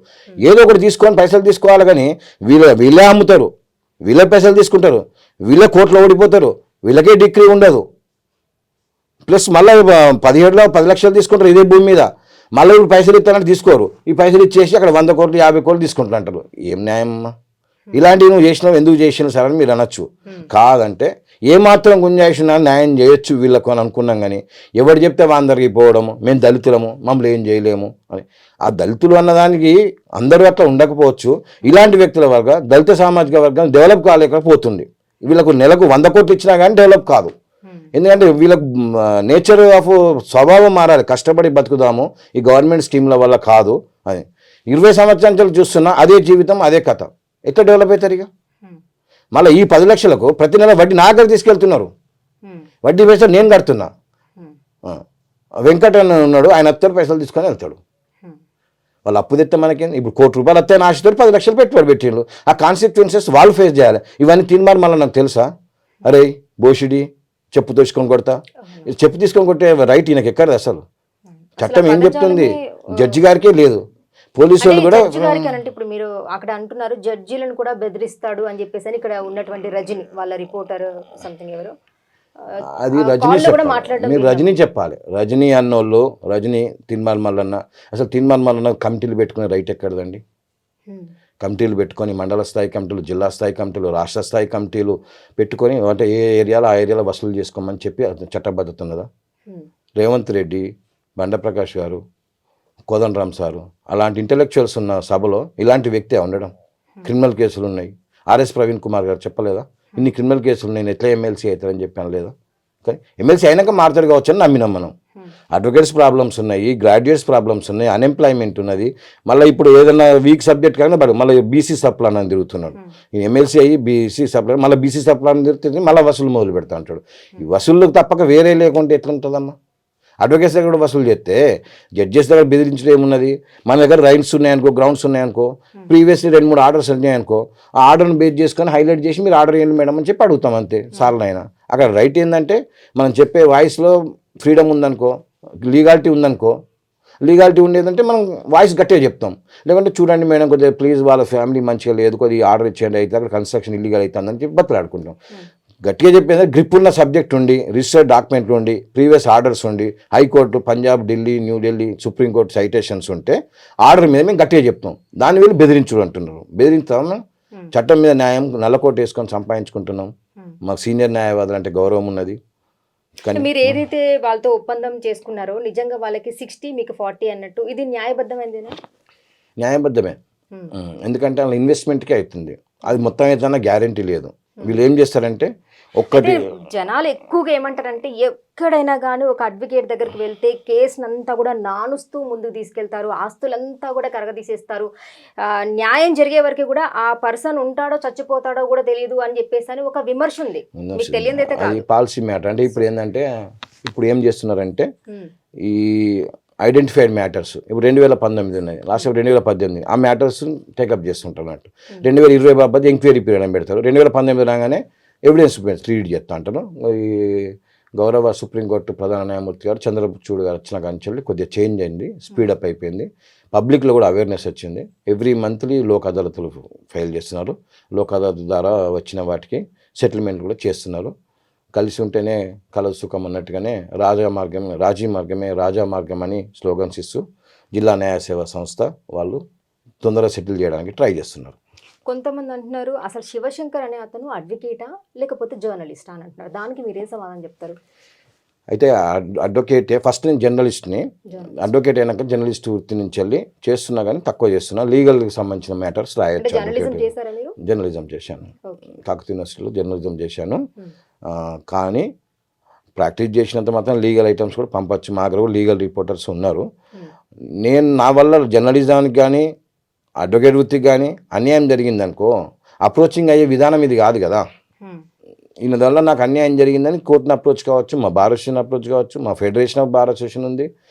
ఏదో ఒకటి తీసుకొని పైసలు తీసుకోవాలి. కానీ వీళ్ళే అమ్ముతారు, వీళ్ళే పైసలు తీసుకుంటారు, వీళ్ళే కోర్టులో ఓడిపోతారు, వీళ్ళకే డిగ్రీ ఉండదు. ప్లస్ మళ్ళీ 17లో 10 లక్షలు తీసుకుంటారు ఇదే భూమి మీద. మళ్ళీ ఇప్పుడు పైసలు ఇస్తానంటే తీసుకోరు. ఈ పైసలు ఇచ్చేసి అక్కడ 100 కోట్లు 50 కోట్లు తీసుకుంటారు. ఏం న్యాయమ్మా? ఇలాంటివి నువ్వు చేసినావు, ఎందుకు చేసినావు సార్ అని మీరు అనొచ్చు. కాదంటే ఏమాత్రం గుంజాయిష్ న్యాయం చేయొచ్చు వీళ్ళకు అని అనుకున్నాం. కానీ ఎవరు చెప్తే అందరికి పోవడము, మేము దళితులము, మమ్మల్ని ఏం చేయలేము అని. ఆ దళితులు అన్నదానికి అందరూ అట్లా ఉండకపోవచ్చు. ఇలాంటి వ్యక్తుల వర్గం, దళిత సామాజిక వర్గం డెవలప్ కాలేకపోతుంది. వీళ్ళకు నెలకు 100 కోట్లు ఇచ్చినా కానీ డెవలప్ కాదు. ఎందుకంటే వీళ్ళకు నేచర్ ఆఫ్ స్వభావం మారాలి. కష్టపడి బతుకుదాము, ఈ గవర్నమెంట్ స్కీమ్ల వల్ల కాదు అని 20 సంవత్సరాలు చూస్తున్నా అదే జీవితం, అదే కథ. ఎట్లా డెవలప్ అవుతారు? ఇక మళ్ళీ ఈ 10 లక్షలకు ప్రతి నెల వడ్డీ నా దగ్గర తీసుకెళ్తున్నారు. వడ్డీ పైసలు నేను కడుతున్నా. వెంకట ఉన్నాడు, ఆయన వస్తారు, పైసలు తీసుకొని వెళ్తాడు. వాళ్ళు అప్పు తెస్తే మనకేం? ఇప్పుడు 1 కోటి రూపాయలు వస్తే ఆశతో 10 లక్షలు పెట్టుబడి పెట్టిండ్రు. ఆ కాన్సిక్వెన్సెస్ వాళ్ళు ఫేస్ చేయాలి. ఇవన్నీ తినమని మళ్ళీ నాకు తెలుసా? అరే బోషిడి చెప్పు తీసుకొని కొడతా, చెప్పు తీసుకొని కొట్టే రైట్ ఈయనకి ఎక్కడది? అసలు చట్టం ఏం చెప్తుంది? జడ్జి గారికే లేదు, పోలీసు వాళ్ళు కూడా.
ఇప్పుడు మీరు అక్కడ అంటున్నారు జడ్జీలను కూడా బెదిరిస్తాడు అని చెప్పేసి. ఇక్కడ ఉన్నటువంటి రజని వాళ్ళ రిపోర్టర్ సంథింగ్ ఎవరు,
అది రజనీ చెప్పాలి. మీరు రజనీ చెప్పాలి. రజనీ అన్నోళ్ళు, రజనీ తిన్మాల్ మల్లన్న, అసలు తిన్మాల్ మల్లన్న కమిటీలు పెట్టుకునే రైట్ ఎక్కడదండి? కమిటీలు పెట్టుకొని మండల స్థాయి కమిటీలు, జిల్లా స్థాయి కమిటీలు, రాష్ట్ర స్థాయి కమిటీలు పెట్టుకొని అంటే ఏ ఏరియాలో ఆ ఏరియాలో వసూలు చేసుకోమని చెప్పి చట్టబద్ధత ఉన్నదా? రేవంత్ రెడ్డి, బండప్రకాష్ గారు, కోదండరామ్ సారు అలాంటి ఇంటెలెక్చువల్స్ ఉన్న సభలో ఇలాంటి వ్యక్తి ఉండడం. క్రిమినల్ కేసులు ఉన్నాయి. ఆర్ఎస్ ప్రవీణ్ కుమార్ గారు చెప్పలేదా? ఇన్ని క్రిమినల్ కేసులు నేను ఎట్లా ఎమ్మెల్సీ అవుతారని చెప్పాను లేదా? కానీ ఎమ్మెల్సీ అయినాక మారుతాడు కావచ్చు అని నమ్మినాం మనం. అడ్వకేట్స్ ప్రాబ్లమ్స్ ఉన్నాయి, గ్రాడ్యుయేట్స్ ప్రాబ్లమ్స్ ఉన్నాయి, అన్ఎంప్లాయ్మెంట్ ఉన్నది. మళ్ళీ ఇప్పుడు ఏదైనా వీక్ సబ్జెక్ట్ కానీ మళ్ళీ బీసీ సప్లాన్ అని తిరుగుతున్నాడు. ఎమ్మెల్సీ అయ్యి బీసీ సప్లాన్, మళ్ళీ బీసీ సప్లాన్ తిరుగుతుంది, మళ్ళీ వసూలు మొదలు పెడతా ఉంటాడు. ఈ వసూళ్ళకు తప్పక వేరే లేకుంటే ఎట్లుంటుందమ్మా? అడ్వకేట్స్ దగ్గర కూడా వసూలు చేస్తే జడ్జెస్ దగ్గర బెదిరించడం ఏమున్నది? మన దగ్గర రైట్స్ ఉన్నాయనుకో, గ్రౌండ్స్ ఉన్నాయనుకో, ప్రీవియస్లీ 2-3 ఆర్డర్స్ ఉన్నాయనుకో, ఆ ఆర్డర్ని బేస్ చేసుకొని హైలైట్ చేసి మీరు ఆర్డర్ చేయండి మేడం అని చెప్పి అడుగుతాం అంతే సార్లు అయినా. అక్కడ రైట్ ఏంటంటే మనం చెప్పే వాయిస్లో ఫ్రీడమ్ ఉందనుకో, లీగాలిటీ ఉందనుకో, లీగాలిటీ ఉండేదంటే మనం వాయిస్ గట్టిగా చెప్తాం. లేకుంటే చూడండి మేడం కొద్దిగా ప్లీజ్ వాళ్ళ ఫ్యామిలీ మంచిగా లేదు, కొద్దిగా ఆర్డర్ ఇచ్చేయండి, అయితే అక్కడ కన్స్ట్రక్షన్ ఇల్లీగల్ అవుతుందని చెప్పి బతులాడుకుంటాం. గట్టిగా చెప్పేది గ్రిప్ ఉన్న సబ్జెక్ట్ ఉండి, రిజిస్టర్డ్ డాక్యుమెంట్లు ఉండి, ప్రీవియస్ ఆర్డర్స్ ఉండి, high court, Punjab, Delhi, New Delhi, supreme court citations ఉంటే ఆర్డర్ మీద మేము గట్టిగా చెప్తాం. దాని వీళ్ళు బెదిరించుడు అంటున్నారు. బెదిరిస్తాము, చట్టం మీద న్యాయం నల్లకోట వేసుకొని సంపాదించుకుంటున్నాం. మాకు సీనియర్ న్యాయవాదులు అంటే గౌరవం ఉన్నది.
మీరు ఏదైతే వాళ్ళతో ఒప్పందం చేసుకున్నారో నిజంగా వాళ్ళకి 60 మీకు 40 అన్నట్టు ఇది న్యాయబద్ధమైందేనా?
న్యాయబద్ధమే. ఎందుకంటే వాళ్ళ ఇన్వెస్ట్మెంట్కే అవుతుంది. అది మొత్తం అయితే గ్యారంటీ లేదు. వీళ్ళు ఏం చేస్తారంటే ఒక్కటి
జనాలు ఎక్కువగా ఏమంటారంటే ఎక్కడైనా కానీ ఒక అడ్వకేట్ దగ్గరికి వెళ్తే కేసునంతా కూడా నానుస్తూ ముందుకు తీసుకెళ్తారు, ఆస్తులంతా కూడా కరగదీసేస్తారు, న్యాయం జరిగే వరకు కూడా ఆ పర్సన్ ఉంటాడో చచ్చిపోతాడో కూడా తెలియదు అని చెప్పేసి అని ఒక విమర్శ ఉంది. మీకు తెలియదైతే
అది పాలసీ మ్యాటర్. అంటే ఇప్పుడు ఏంటంటే ఇప్పుడు ఏం చేస్తున్నారంటే ఈ ఐడెంటిఫైడ్ మ్యాటర్స్ ఇప్పుడు 2019 ఉన్నాయి, లాస్ట్ 2018 ఆ మ్యాటర్స్ టేకప్ చేస్తుంటారు అన్నట్టు. 2020 బాబు ఎంక్వైరీ పీరియడ్ అని పెడతారు. 2019 రాగానే ఎవిడెన్స్ ట్రీట్ చేస్తా అంటారు. ఈ గౌరవ సుప్రీంకోర్టు ప్రధాన న్యాయమూర్తి గారు చంద్రచూడ్ గారు వచ్చిన కానీ కొద్దిగా చేంజ్ అయింది, స్పీడప్ అయిపోయింది, పబ్లిక్లో కూడా అవేర్నెస్ వచ్చింది. ఎవ్రీ మంత్లీ లోక్ అదాలతులు ఫైల్ చేస్తున్నారు. లోక్ అదాలత్ ద్వారా వచ్చిన వాటికి సెటిల్మెంట్ కూడా చేస్తున్నారు. కలిసి ఉంటేనే కలదు సుఖం అన్నట్టుగానే రాజీ మార్గమే రాజా మార్గం అని స్లోగన్స్ ఇస్తూ జిల్లా న్యాయ సేవా సంస్థ వాళ్ళు తొందరగా సెటిల్ చేయడానికి ట్రై చేస్తున్నారు.
కొంతమంది అంటున్నారు అసలు శివశంకర్ అనే అతను అడ్వకేటా లేకపోతే జర్నలిస్టా అని అంటున్నారు. దానికి మీరేం సమాధానం చెప్తారు?
అయితే అడ్వకేటే ఫస్ట్. నేను జర్నలిస్ట్ని, అడ్వకేట్ అయినాక జర్నలిస్ట్ వృత్తి నుంచి వెళ్ళి చేస్తున్నా కానీ తక్కువ చేస్తున్నా. లీగల్కి సంబంధించిన మ్యాటర్స్ రాయొచ్చు. జర్నలిజం చేశాను, కాకతీయ యూనివర్సిటీలో జర్నలిజం చేశాను. కానీ ప్రాక్టీస్ చేసినంత మాత్రం లీగల్ ఐటమ్స్ కూడా పంపచ్చు. మా దగ్గర లీగల్ రిపోర్టర్స్ ఉన్నారు. నేను నా వల్ల జర్నలిజానికి కానీ అడ్వకేట్ వృత్తికి కానీ అన్యాయం జరిగిందనుకో అప్రోచింగ్ అయ్యే విధానం ఇది కాదు కదా. ఈయన వల్ల నాకు అన్యాయం జరిగిందని కోర్టుని అప్రోచ్ కావచ్చు, మా బార్ అసోసియేషన్ అప్రోచ్ కావచ్చు, మా ఫెడరేషన్ ఆఫ్ బార్ అసోసియేషన్ ఉంది,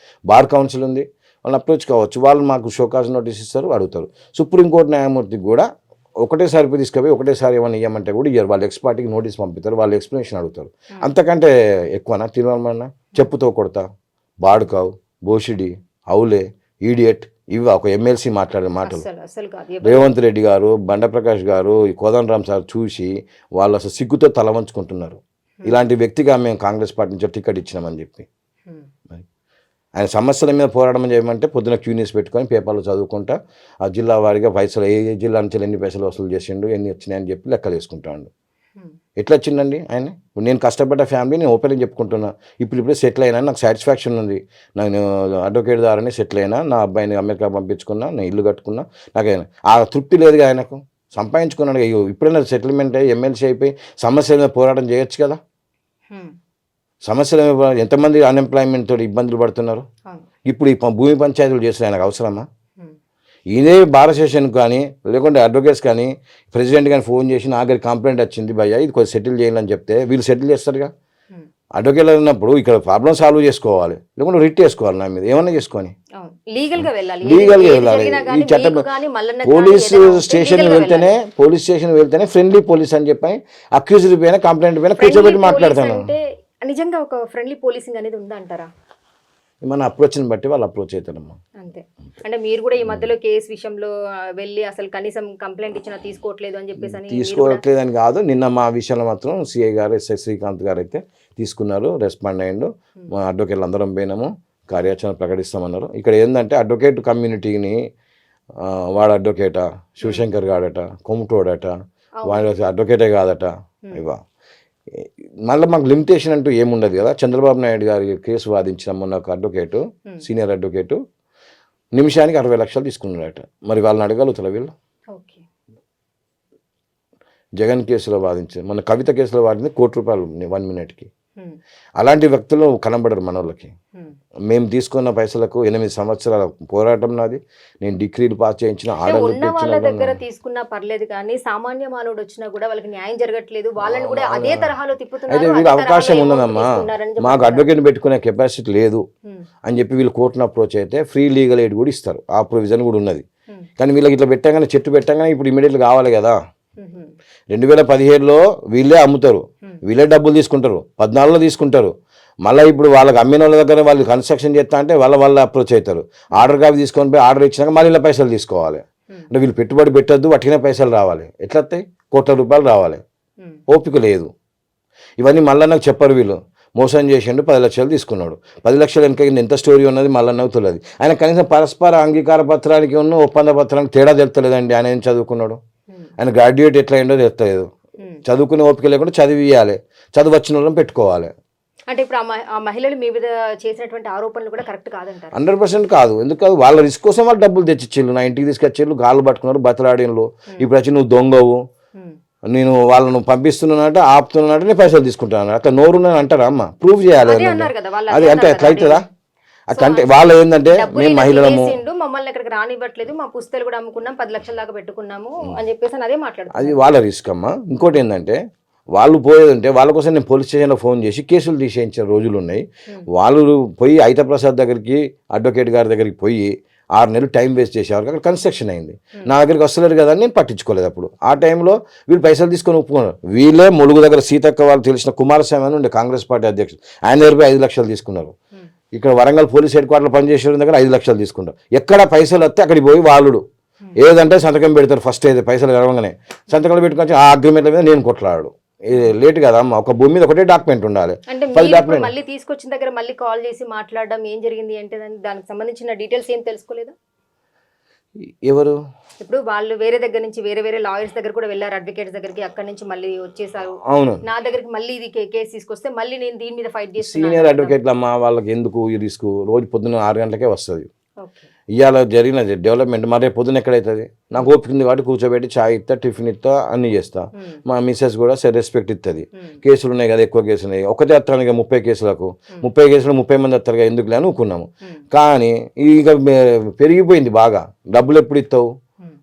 బార్ కౌన్సిల్ ఉంది, వాళ్ళని అప్రోచ్ కావచ్చు. వాళ్ళు మాకు షోకాజ్ నోటీస్ ఇస్తారు, అడుగుతారు. సుప్రీంకోర్టు న్యాయమూర్తికి కూడా ఒకటేసారి తీసుకుపోయి ఒకటేసారి ఏమైనా ఇవ్వమంటే కూడా ఇయ్యారు. వాళ్ళు ఎక్స్పర్ట్కి నోటీస్ పంపుతారు, వాళ్ళు ఎక్స్ప్లెనేషన్ అడుగుతారు. అంతకంటే ఎక్కువనా తిరుమలమన్నా? చెప్పుతో కొడతా, బాడుకావు, బోషిడి, అవులే, ఈడియట్, ఇవి ఒక ఎమ్మెల్సీ మాట్లాడే మాటలు. రేవంత్ రెడ్డి గారు, బండప్రకాష్ గారు, ఈ కోదండరామ్ సార్ చూసి వాళ్ళు అసలు సిగ్గుతో తల వంచుకుంటున్నారు. ఇలాంటి వ్యక్తిగా మేము కాంగ్రెస్ పార్టీ నుంచి టికెట్ ఇచ్చినామని చెప్పి ఆయన సమస్యల మీద పోరాటం చేయమంటే పొద్దున క్యూనియస్ పెట్టుకొని పేపర్లో చదువుకుంటా ఆ జిల్లా వారిగా పైసలు ఏ జిల్లా నుంచి ఎన్ని పైసలు వసూలు చేసిండు, ఎన్ని వచ్చినాయని చెప్పి లెక్కలు వేసుకుంటాడు. ఎట్లా వచ్చిందండి ఆయన? నేను కష్టపడ్డ ఫ్యామిలీ నేను ఓపెన్గా చెప్పుకుంటున్నా. ఇప్పుడే సెటిల్ అయినా, నాకు సాటిస్ఫాక్షన్ ఉంది. నేను అడ్వకేట్ ద్వారానే సెటిల్ అయినా, నా అబ్బాయిని అమెరికా పంపించుకున్నా, నేను ఇల్లు కట్టుకున్నా. నాకు ఆ తృప్తి లేదుగా ఆయనకు. సంపాదించుకున్నాడు. ఇప్పుడైనా సెటిల్మెంట్ అయ్యి ఎమ్మెల్సీ అయిపోయి సమస్యల మీద పోరాటం చేయొచ్చు కదా. సమస్యల మీద ఎంతమంది అన్ఎంప్లాయ్మెంట్ తోటి ఇబ్బందులు పడుతున్నారు. ఇప్పుడు ఈ భూమి పంచాయతీలు చేస్తే ఆయనకు అవసరమా? ఇదే బార్ అసోసియేషన్ కానీ లేకుంటే అడ్వకేట్స్ కానీ ప్రెసిడెంట్ కానీ ఫోన్ చేసి నా దగ్గర కంప్లైంట్ వచ్చింది భయ్యా, ఇది కొంచెం సెటిల్ చేయాలని చెప్తే వీళ్ళు సెటిల్ చేస్తారుగా. అడ్వకేట్లు ఉన్నప్పుడు ఇక్కడ ప్రాబ్లమ్ సాల్వ్ చేసుకోవాలి, లేకుంటే రిట్ చేసుకోవాలి. నా మీద ఏమన్నా చేసుకొని లీగల్గా వెళ్ళాలి. ఈ చట్టం పోలీస్ స్టేషన్ వెళ్తేనే ఫ్రెండ్లీ పోలీస్ అని చెప్పి అక్యూజ్డ్ పైన కంప్లైంట్ పైన కూర్చోబెట్టి మాట్లాడతాను.
నిజంగా ఒక ఫ్రెండ్లీ పోలీసింగ్ అనేది ఉందంటారా?
మన అప్రోచ్ని బట్టి వాళ్ళు అప్రోచ్ అవుతారమ్మా.
అంతే. అంటే మీరు కూడా ఈ మధ్యలో కేసు విషయంలో వెళ్ళి అసలు కనీసం కంప్లైంట్ ఇచ్చినా తీసుకోవట్లేదు అని చెప్పేసి
తీసుకోవట్లేదని కాదు. నిన్న మా విషయంలో మాత్రం సిఐ గారు, ఎస్ఐ శ్రీకాంత్ గారు అయితే తీసుకున్నారు, రెస్పాండ్ అయ్యిండు. మా అడ్వకేట్లు అందరం పోయినాము, కార్యాచరణ ప్రకటిస్తామన్నారు. ఇక్కడ ఏంటంటే అడ్వకేట్ కమ్యూనిటీని వాడు అడ్వకేటా, శివశంకర్ గాడట, కొమ్ముటోడట, వాడు అడ్వకేటే కాదట. ఇవా మళ్ళీ మాకు లిమిటేషన్ అంటూ ఏముండదు కదా. చంద్రబాబు నాయుడు గారి కేసు వాదించిన మొన్న ఒక అడ్వకేటు, సీనియర్ అడ్వకేటు, నిమిషానికి 60 లక్షలు తీసుకున్నాడట. మరి వాళ్ళని అడగలుగుతారా వీళ్ళు? జగన్ కేసులో వాదించారు, మన కవిత కేసులో వాడింది ₹1 కోటి 1 మినిట్కి. అలాంటి వ్యక్తులు కనబడరు మన వాళ్ళకి. మేము తీసుకున్న పైసలకు 8 సంవత్సరాల పోరాటం నాది. నేను డిగ్రీలు పాస్ చేయించిన
ఉన్న వాళ్ళ దగ్గర తీసుకున్నా పర్లేదు కానీ సామాన్య మానవుడు వచ్చినా కూడా వాళ్ళకి న్యాయం జరగట్లేదు, వాళ్ళని కూడా అదే తరహాలో
అయితే
తిప్పుతున్నారు.
వీళ్ళు అవకాశం ఉన్నదమ్మా, మాకు అడ్వకేట్ పెట్టుకునే కెపాసిటీ లేదు అని చెప్పి వీళ్ళు కోర్టును అప్రోచ్ అయితే ఫ్రీ లీగల్ ఎయిడ్ కూడా ఇస్తారు, ఆ ప్రొవిజన్ కూడా ఉన్నది. కానీ వీళ్ళకి ఇట్లా పెట్టగానే చెట్టు పెట్టగానే ఇప్పుడు ఇమీడియట్గా కావాలి కదా. 2017లో వీళ్ళే అమ్ముతారు, వీళ్ళే డబ్బులు తీసుకుంటారు, 14లో తీసుకుంటారు. మళ్ళీ ఇప్పుడు వాళ్ళకి అమ్మిన వాళ్ళ దగ్గర వాళ్ళు కన్స్ట్రక్షన్ చేస్తా అంటే వాళ్ళ అప్రోచ్ అవుతారు. ఆర్డర్ కాపీ తీసుకొని పోయి ఆర్డర్ ఇచ్చినాక మళ్ళీ ఇలా పైసలు తీసుకోవాలి. అంటే వీళ్ళు పెట్టుబడి పెట్టద్దు, వట్టినే పైసలు రావాలి. ఎట్లా వస్తాయి? కోట్ల రూపాయలు రావాలి. ఓపిక లేదు. ఇవన్నీ మళ్ళీ నాకు చెప్పరు. వీళ్ళు మోసం చేసిండు, 10 లక్షలు తీసుకున్నాడు. 10 లక్షలు వెనక ఎంత స్టోరీ ఉన్నది మళ్ళీ నాకు తెలియదు. ఆయన కనీసం పరస్పర అంగీకార పత్రానికి ఉన్న ఒప్పంద పత్రానికి తేడా తెలుస్తలేదండి. ఆయన ఏం చదువుకున్నాడు? ఆయన గ్రాడ్యుయేట్ ఎట్లా అయిందో తెలుస్తలేదు. చదువుకునే ఓపిక లేకుండా చదివియాలి, చదువు వచ్చిన వాళ్ళని పెట్టుకోవాలి.
అంటే ఇప్పుడు ఆ మహిళలు మీ మీద చేసినటువంటి ఆరోపణలు కూడా కరెక్ట్ కాదంటారు?
100% కాదు. ఎందుకు కాదు? వాళ్ళ రిస్క్ కోసం వాళ్ళు డబ్బులు తెచ్చిచ్చిళ్ళు, నా ఇంటికి తీసుకొచ్చిళ్ళు, గాళ్ళు పట్టుకున్నారు, బతలాడిన్లు. ఇప్పుడు వచ్చి నువ్వు దొంగవు, నేను వాళ్ళను పంపిస్తున్నానంటే ఆపుతున్నానంటే నేను పైసలు తీసుకుంటాను అట్లా నోరున్నాను అంటారా అమ్మ? ప్రూవ్ చేయాలి. అది అంటే ఎట్లా అవుతుందా? అట్లా అంటే వాళ్ళు ఏంటంటే మేము మహిళలము,
మమ్మల్ని ఎక్కడికి రానివ్వట్లేదు, మా పుస్తకాలు కూడా అమ్ముకున్నాం, 10 లక్షల దాకా పెట్టుకున్నాము అని చెప్పేసి అదే మాట్లాడుతుంది.
అది వాళ్ళ రిస్క్ అమ్మ. ఇంకోటి ఏంటంటే వాళ్ళు పోయేదంటే వాళ్ళ కోసం నేను పోలీస్ స్టేషన్లో ఫోన్ చేసి కేసులు తీసేయించిన రోజులు ఉన్నాయి. వాళ్ళు పోయి ఐతప్రసాద్ దగ్గరికి, అడ్వకేట్ గారి దగ్గరికి పోయి 6 నెలలు టైం వేస్ట్ చేసేవారు. అక్కడ కన్స్ట్రక్షన్ అయింది. నా దగ్గరికి వస్తలేరు కదా అని నేను పట్టించుకోలేదు. అప్పుడు ఆ టైంలో వీళ్ళు పైసలు తీసుకొని ఒప్పుకున్నారు. వీళ్ళే ములుగు దగ్గర సీతక్క వాళ్ళు తెలిసిన కుమారస్వామి అని ఉండే కాంగ్రెస్ పార్టీ అధ్యక్షుడు, ఆయన దగ్గర 5 లక్షలు తీసుకున్నారు. ఇక్కడ వరంగల్ పోలీస్ హెడ్ క్వార్టర్లో పనిచేసే దగ్గర 5 లక్షలు తీసుకుంటారు. ఎక్కడ పైసలు వస్తే అక్కడికి పోయి వాళ్ళు ఏదంటే సంతకం పెడతారు. ఫస్ట్ అయితే పైసలు కలవగానే సంతకాలు పెట్టుకొచ్చి ఆ అగ్రిమెంట్ల మీద నేను కొట్లాడు. లేట్ కదా అమ్మ, ఒక భూమి మీద ఒకటే డాక్యుమెంట్ ఉండాలి.
మళ్ళీ తీసుకొచ్చిన దగ్గర మళ్ళీ కాల్ చేసి మాట్లాడడం ఏం జరిగింది అంటే దానికి సంబంధించిన డీటెయిల్స్ ఏం తెలుసుకోలేదా?
ఎవరు?
ఇప్పుడు వాళ్ళు వేరే దగ్గర నుంచి వేరే లాయర్స్ దగ్గర కూడా వెళ్ళారు, అడ్వకేట్స్ దగ్గరికి, అక్కడ నుంచి మళ్ళీ వచ్చేసారు.
అవును,
నా దగ్గరికి మళ్ళీ ఇది కేసు తీసుకొస్తే మళ్ళీ నేను దీని మీద ఫైట్ చేస్తాను.
సీనియర్ అడ్వకేట్లు అమ్మ, వాళ్ళకి ఎందుకు ఈ రిస్క్? రోజు పొద్దున్న 6 గంటలకే వస్తుంది. ఇవాళ జరిగిన డెవలప్మెంట్ మరి పొద్దున ఎక్కడైతుంది? నాకు ఓపిక ఉంది కాబట్టి కూర్చోబెట్టి చాయ్ ఇస్తా, టిఫిన్ ఇస్తా, అన్నీ చేస్తా. మా మిస్సెస్ కూడా రెస్పెక్ట్ ఇస్తుంది. కేసులు ఉన్నాయి కదా, ఎక్కువ కేసులు ఉన్నాయి, ఒకటే వస్తాను ఇక 30 కేసులకు, 30 కేసులు 30 మంది వస్తారుగా, ఎందుకులే అని ఊకున్నాము. కానీ ఇక పెరిగిపోయింది బాగా. డబ్బులు ఎప్పుడు ఇస్తావు,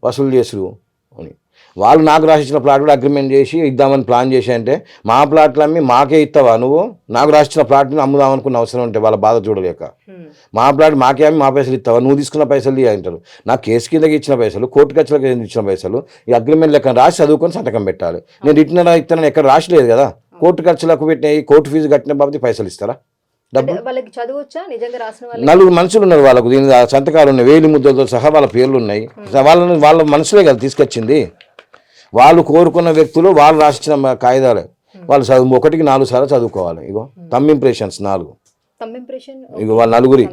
వసూలు చేసుడు అని. వాళ్ళు నాకు రాసిచ్చిన ప్లాట్ కూడా అగ్రిమెంట్ చేసి ఇద్దామని ప్లాన్ చేసి, అంటే మా ప్లాట్లు అమ్మి మాకే ఇస్తావా నువ్వు? నాకు రాసిచ్చిన ప్లాట్ని అమ్ముదామనుకున్న అవసరం ఉంటే వాళ్ళ బాధ చూడలేక, మా ప్లాట్ మాకే అమ్మి మా పైసలు ఇస్తావా, నువ్వు తీసుకున్న పైసలు అంటారు. నాకు కేసు కిందకి ఇచ్చిన పైసలు, కోర్టు ఖర్చులకు ఇచ్చిన పైసలు, ఈ అగ్రిమెంట్ లెక్క రాసి చదువుకొని సంతకం పెట్టాలి. నేను రిటర్న్ ఇస్తానని ఎక్కడ రాసలేదు కదా. కోర్టు ఖర్చులకు పెట్టినాయి, కోర్టు ఫీజు కట్టిన బాబు పైసలు ఇస్తారా? డబ్బులు నలుగురు మనుషులు ఉన్నారు, వాళ్ళకు దీని సంతకాలు ఉన్నాయి, వేలి ముద్దలతో సహా వాళ్ళ పేర్లు ఉన్నాయి. వాళ్ళ మనుషులే కదా తీసుకొచ్చింది. వాళ్ళు కోరుకున్న వ్యక్తులు, వాళ్ళు రాసిచ్చిన కాగితాలే. వాళ్ళు 1కి 4 సార్లు చదువుకోవాలి. ఇగో తమ్ ఇంప్రెషన్స్ 4, ఇగో వాళ్ళ నలుగురి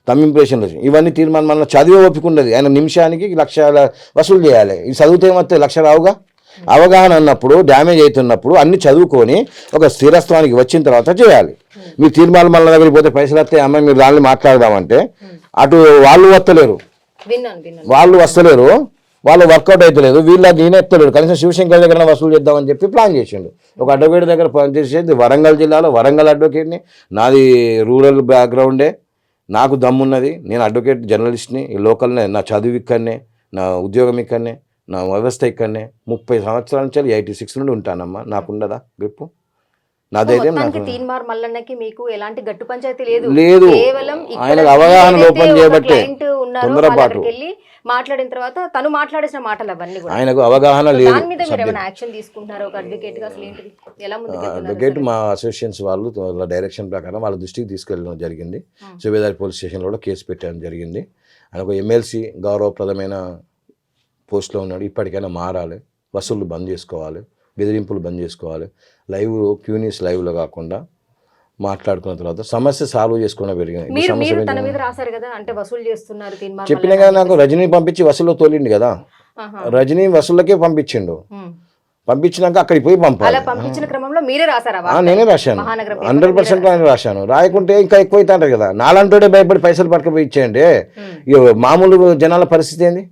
తమ్ ఇంప్రెషన్లు. ఇవన్నీ తీర్మానం మన చదివే ఓపిక ఉండదు. ఆయన నిమిషానికి 1 లక్ష వసూలు చేయాలి. ఇది చదివితే ఏమవుతాయి? 1 లక్ష రావుగా. అవగాహన అన్నప్పుడు, డ్యామేజ్ అవుతున్నప్పుడు అన్ని చదువుకొని ఒక స్థిరత్వానికి వచ్చిన తర్వాత చేయాలి. మీ తీర్మానం మళ్ళీ దగ్గరికి పోతే పైసలు వస్తాయి అమ్మాయి, మీరు దాన్ని మాట్లాడదామంటే అటు వాళ్ళు వస్తలేరు, వాళ్ళు వర్కౌట్ అవుతలేదు, వీళ్ళ నేనే ఎత్తలేడు. కనీసం శివశంకర్ దగ్గర వసూలు చేద్దామని చెప్పి ప్లాన్ చేసిండు. ఒక అడ్వకేట్ దగ్గర పనిచేసేది వరంగల్ జిల్లాలో, వరంగల్ అడ్వకేట్ని. నాది రూరల్ బ్యాక్గ్రౌండే, నాకు దమ్మున్నది. నేను అడ్వకేట్ జర్నలిస్ట్ని, ఈ లోకల్నే. నా చదువు ఇక్కడనే, నా ఉద్యోగం ఇక్కడనే, నా వ్యవస్థ ఇక్కడనే. 30 సంవత్సరాల నుంచి 86 నుండి ఉంటానమ్మా. నాకుండదా గ్రిప్పు? నా ధైర్యం నాకు లేదు. ఆయనకు అవగాహన లోపం చేయబట్టే తొందరపాటు.
మాట్లాడిన తర్వాత తను మాట్లాడేసిన మాటలు అవన్నీ కూడా
ఆయనకు అవగాహన లేదు. అడ్వకేట్ మా అసోసియేషన్స్ వాళ్ళు వాళ్ళ డైరెక్షన్ ప్రకారం వాళ్ళ దృష్టికి తీసుకెళ్ళడం జరిగింది. సుబేదారి పోలీస్ స్టేషన్లో కూడా కేసు పెట్టడం జరిగింది. ఆయన ఒక ఎమ్మెల్సీ గౌరవప్రదమైన పోస్ట్లో ఉన్నాడు. ఇప్పటికైనా మారాలి, వసూళ్లు బంద్ చేసుకోవాలి, బెదిరింపులు బంద్ చేసుకోవాలి. లైవ్ క్యూనిస్ లైవ్లో కాకుండా మాట్లాడుకున్న తర్వాత సమస్య సాల్వ్ చేసుకోవడం పెరిగింది. చెప్పినా కదా, నాకు రజనీ పంపించి వసూల్లో తోలిండు కదా. రజనీ వసూళ్ళకే పంపించిండు. పంపించినాక అక్కడికి పోయి పంపాలి. నేనే రాశాను, 100% నేను రాశాను. రాయకుంటే ఇంకా ఎక్కువ అవుతాంటారు కదా. నాలంటోడే భయపడి పైసలు పట్టుకుపోయి ఇచ్చేయండి. మామూలు జనాల పరిస్థితి ఏంది?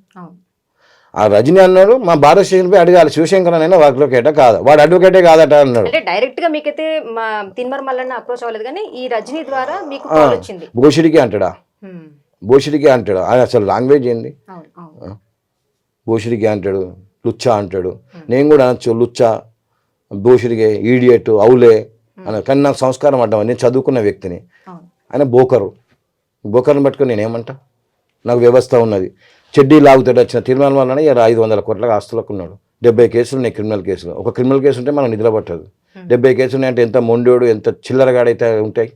ఆ రజనీ అన్నాడు మా భారత స్టేషన్ పై అడగాలి శివశంకర్ అయినా అడ్వకేటా కాదా, వాడు అడ్వకేటే కాదట అన్నాడు.
అంటే డైరెక్ట్ గా మీకైతే మా తిన్మర్ మల్లన్న అప్రోచ్ అవ్వలేదు కానీ ఈ రజనీ ద్వారా మీకు కాల్ వచ్చింది.
భోషుడికి అంటాడా, భోషుడికి అంటాడు, అది అసలు లాంగ్వేజ్ ఏంది? భోషుడికి అంటాడు, లుచ్చా అంటాడు. నేను కూడా అనొచ్చు లుచ్చా, భోషుడికి, ఈడియట్, అవులే అని. కానీ నాకు సంస్కారం అడ్డం, నేను చదువుకున్న వ్యక్తిని. ఆయన బోకర్ని పట్టుకొని నేనేమంటా, నాకు వ్యవస్థ ఉన్నది. చెడ్డీ లాగుతాడు వచ్చిన తీర్మానం వలన 500 కోట్ల ఆస్తులకు ఉన్నాడు. 70 కేసులు ఉన్నాయి క్రిమినల్ కేసులు. ఒక క్రిమినల్ కేసు ఉంటే మనం నిద్ర పట్టదు. 70 కేసులు ఉన్నాయంటే ఎంత మొండోడు ఎంత చిల్లరగాడైతే ఉంటాయి.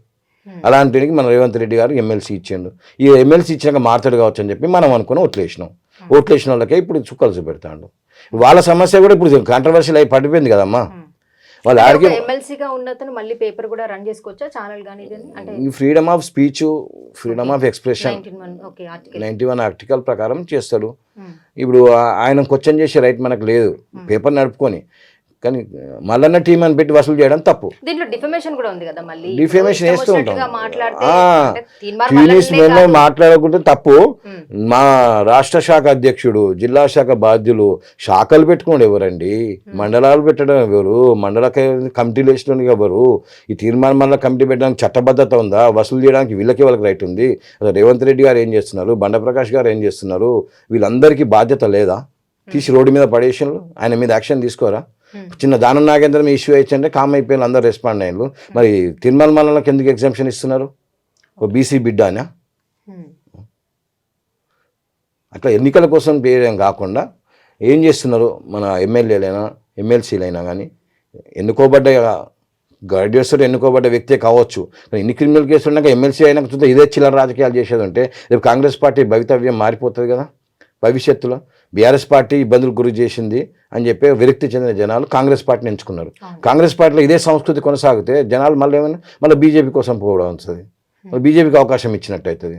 అలాంటికి మన రేవంత్ రెడ్డి గారు ఎమ్మెల్సీ ఇచ్చిండు. ఈ ఎమ్మెల్సీ ఇచ్చాక మాట్లాడు కావచ్చు అని చెప్పి మనం అనుకుని ఓట్లేసినాం. ఓట్లేసిన వాళ్ళకే ఇప్పుడు చుక్కలు చూపెడతాడు. వాళ్ళ సమస్య కూడా ఇప్పుడు కాంట్రవర్షియల్ అయి పడిపోయింది కదమ్మా. వాళ్ళు ఆడికి
ఎమ్మెల్సీగా ఉన్నతను మళ్ళీ పేపర్ కూడా రన్ చేసుకోవచ్చా ఛానల్ కానీ? అంటే
freedom of speech, freedom of expression 91 article ప్రకారం చేస్తాడు. ఇప్పుడు ఆయన క్వశ్చన్ చేసే రైట్ మనకు లేదు పేపర్ నడుపుకొని. కానీ మల్లన్న టీం అని పెట్టి వసూలు చేయడం తప్పు.
దీంట్లో డిఫమేషన్ కూడా ఉంది కదా, మళ్ళీ
డిఫమేషన్ వేస్తూ ఉంటాం.
మాట్లాడితే
మాట్లాడకుంటే తప్పు. మా రాష్ట్ర శాఖ అధ్యక్షుడు, జిల్లా శాఖ బాధ్యులు శాఖలు పెట్టుకోండి ఎవరండి, మండలాలు పెట్టడం ఎవరు, మండల కమిటీలు వేసిన ఎవరు? ఈ తీర్మానం వల్ల కమిటీ పెట్టడానికి చట్టబద్ధత ఉందా? వసూలు చేయడానికి వాళ్ళకి రైట్ ఉంది. రేవంత్ రెడ్డి గారు ఏం చేస్తున్నారు, బండప్రకాష్ గారు ఏం చేస్తున్నారు? వీళ్ళందరికీ బాధ్యత లేదా? తీసి రోడ్డు మీద పడేషన్లు, ఆయన మీద యాక్షన్ తీసుకోరా? చిన్న దానం నాగేంద్రం ఇష్యూ అయితే కామ్ అయిపోయిన అందరూ రెస్పాండ్ అయ్యారు. మరి తిరుమల మల్లన్నకి ఎందుకు ఎగ్జామ్షన్ ఇస్తున్నారు? ఓ బీసీ బిడ్డ అనా? అట్లా ఎన్నికల కోసం పేరేం కాకుండా ఏం చేస్తున్నారు? మన ఎమ్మెల్యేలైనా ఎమ్మెల్సీలైనా కానీ ఎన్నుకోబడ్డ గ్రాడ్యుయేట్స్ ఎన్నుకోబడ్డ వ్యక్తే కావచ్చు. కానీ ఇన్ని క్రిమినల్ కేసులు ఉన్నాక ఎమ్మెల్సీ అయినాక చూస్తే ఇదే చిల్లర రాజకీయాలు చేసేది ఉంటే రేపు కాంగ్రెస్ పార్టీ భవితవ్యం మారిపోతుంది కదా. భవిష్యత్తులో బీఆర్ఎస్ పార్టీ ఇబ్బందులు గురి చేసింది అని చెప్పి విరక్తి చెందిన జనాలు కాంగ్రెస్ పార్టీని ఎంచుకున్నారు. కాంగ్రెస్ పార్టీలో ఇదే సంస్కృతి కొనసాగితే జనాలు మళ్ళీ ఏమైనా మళ్ళీ బీజేపీ కోసం పోవడం వస్తుంది. మళ్ళీ బీజేపీకి అవకాశం ఇచ్చినట్టు అవుతుంది.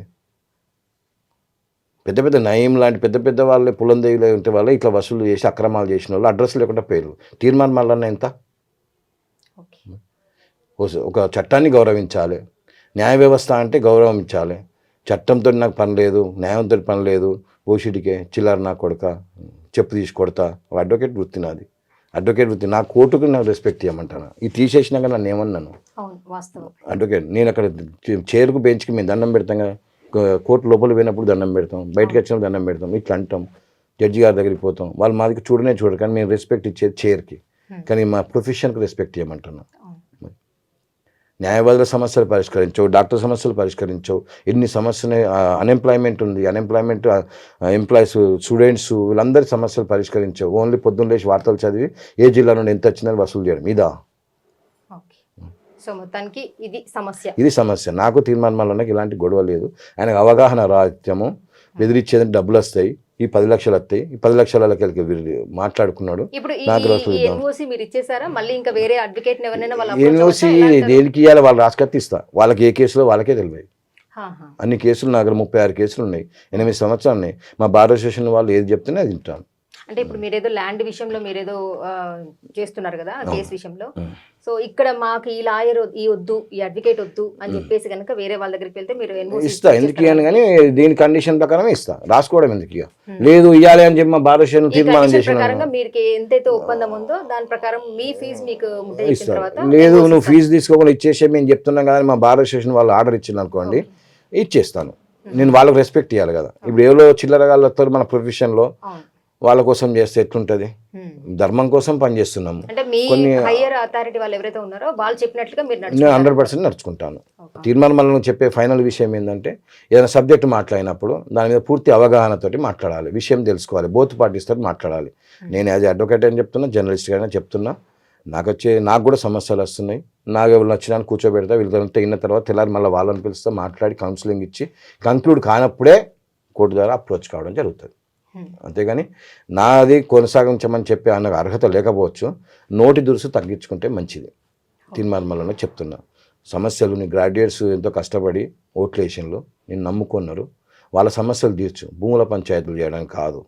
పెద్ద పెద్ద నయం లాంటి పెద్ద పెద్ద వాళ్ళే పులందేవిలో ఉంటే వాళ్ళే ఇట్లా వసూలు చేసి అక్రమాలు చేసిన వాళ్ళు అడ్రస్ లేకుండా పేర్లు. తీర్మానం మల్లన్న ఎంత? ఒక చట్టాన్ని గౌరవించాలి, న్యాయ వ్యవస్థ అంటే గౌరవం ఇచ్చాలి. చట్టంతో నాకు పని లేదు, న్యాయంతో పని లేదు, ఓషిడికే చిల్లర నా కొడుక చెప్పు తీసి కొడతా. అడ్వకేట్ వృత్తి నాది, అడ్వకేట్ వృత్తి. నా కోర్టుకు నాకు రెస్పెక్ట్ ఇవ్వమంటాను. ఇది తీసేసినాక నన్ను ఏమన్నాను అడ్వకేట్. నేను అక్కడ చైర్కు బెంచ్కి మేము దండం పెడతాం కదా, కోర్టు లోపల పోయినప్పుడు దండం పెడతాం, బయటకు వచ్చినప్పుడు దండం పెడతాం, ఇట్లా అంటాం. జడ్జి గారి దగ్గరికి పోతాం, వాళ్ళు మాదికి చూడరు. కానీ మేము రెస్పెక్ట్ ఇచ్చేది చైర్కి, కానీ మా ప్రొఫెషన్కి రెస్పెక్ట్ ఇవ్వమంటున్నాం. న్యాయవాదుల సమస్యలు పరిష్కరించవు, డాక్టర్ సమస్యలు పరిష్కరించవు. ఎన్ని సమస్యలు, అన్ఎంప్లాయ్మెంట్ ఉంది, అన్ఎంప్లాయ్మెంట్ ఎంప్లాయీస్, స్టూడెంట్స్, వీళ్ళందరి సమస్యలు పరిష్కరించవు. ఓన్లీ పొద్దున్న లేచి వార్తలు చదివి ఏ జిల్లా నుండి ఎంత వచ్చిందని వసూలు చేయడం ఇదా? ఇది సమస్య. నాకు తీర్మానం వల్ల ఇలాంటి గొడవ లేదు. ఆయనకు అవగాహన రాహిత్యము, బెదిరించేది డబ్బులు వస్తాయి, ఈ 10 లక్షలు వస్తాయి, ఈ 10 లక్షలకి మాట్లాడుకున్నాడు. ఎన్ఓసి దేనికి ఇవ్వాలి? వాళ్ళు రాసుకత్తి ఇస్తా, వాళ్ళకి ఏ కేసులో వాళ్ళకే తెలియదు. అన్ని కేసులు నా దగ్గర 36 కేసులు ఉన్నాయి, 8 సంవత్సరాలు ఉన్నాయి. మా బార్ అసోసియేషన్ వాళ్ళు ఏది చెప్తేనే అది వింటాను.
అంటే ఇప్పుడు మీరేదో ల్యాండ్ విషయంలో మీరేదో చేస్తున్నారు కదా కేసు విషయంలో, సో ఇక్కడ మాకు ఈ లాయర్ ఈ వద్దు, ఈ అడ్వకేట్ వద్దు అని చెప్పేసి కనుక వేరే వాళ్ళ దగ్గరికి వెళ్తే మీరు
ఇస్తా. ఎందుకు ఇవ్వను కానీ దీని కండిషన్ ప్రకారం ఇస్తా. రాసుకోవడం ఎందుకు ఇక లేదు ఇవ్వాలి అని చెప్పి మా బార్ అసోసియేషన్ తీర్మానం చేసిన
మీకు ఎంతైతే ఒప్పందం ఉందో దాని ప్రకారం మీ ఫీజు మీకు
ఇస్తా. లేదు నువ్వు ఫీజు తీసుకోకుండా ఇచ్చేసే మేము చెప్తున్నాం కదా, మా బార్ అసోసియేషన్ వాళ్ళు ఆర్డర్ ఇచ్చింది అనుకోండి, ఇచ్చేస్తాను. నేను వాళ్ళకి రెస్పెక్ట్ ఇవ్వాలి కదా. ఇప్పుడు ఎవరో చిల్లరగాళ్ళు వస్తారు మన ప్రొఫెషన్లో, వాళ్ళ కోసం చేస్తే ఎట్లుంటది? ధర్మం కోసం పనిచేస్తున్నాము.
కొన్ని హైయర్ అథారిటీ వాళ్ళు ఎవరైతే ఉన్నారో వాళ్ళు చెప్పినట్లుగా
నేను 100% నడుచుకుంటాను. తీర్మానం వల్ల చెప్పే ఫైనల్ విషయం ఏంటంటే, ఏదైనా సబ్జెక్ట్ మాట్లాడినప్పుడు దాని మీద పూర్తి అవగాహనతోటి మాట్లాడాలి, విషయం తెలుసుకోవాలి, బోత్ పార్టీస్ తోటి మాట్లాడాలి. నేను యాజ్ అడ్వకేట్ అని చెప్తున్నా, జర్నలిస్ట్గా అయినా చెప్తున్నా. నాకు కూడా సమస్యలు వస్తున్నాయి. నాకు ఎవరు నచ్చినా కూర్చోబెడతా, వీళ్ళతో అయిన తర్వాత తెల్లారి మళ్ళీ వాళ్ళని పిలుస్తా, మాట్లాడి కౌన్సిలింగ్ ఇచ్చి కంక్లూడ్ కానప్పుడే కోర్టు ద్వారా అప్రోచ్ కావడం జరుగుతుంది. అంతేగాని నాది కొనసాగించమని చెప్పే అన్న అర్హత లేకపోవచ్చు. నోటి దురుసు తగ్గించుకుంటే మంచిది. తీర్మానంలో చెప్తున్నా. సమస్యలు నీ గ్రాడ్యుయేట్స్ ఎంతో కష్టపడి ఓట్లేషన్లు నేను నమ్ముకున్నారు, వాళ్ళ సమస్యలు తీర్చు. భూముల పంచాయతీలు చేయడానికి కాదు.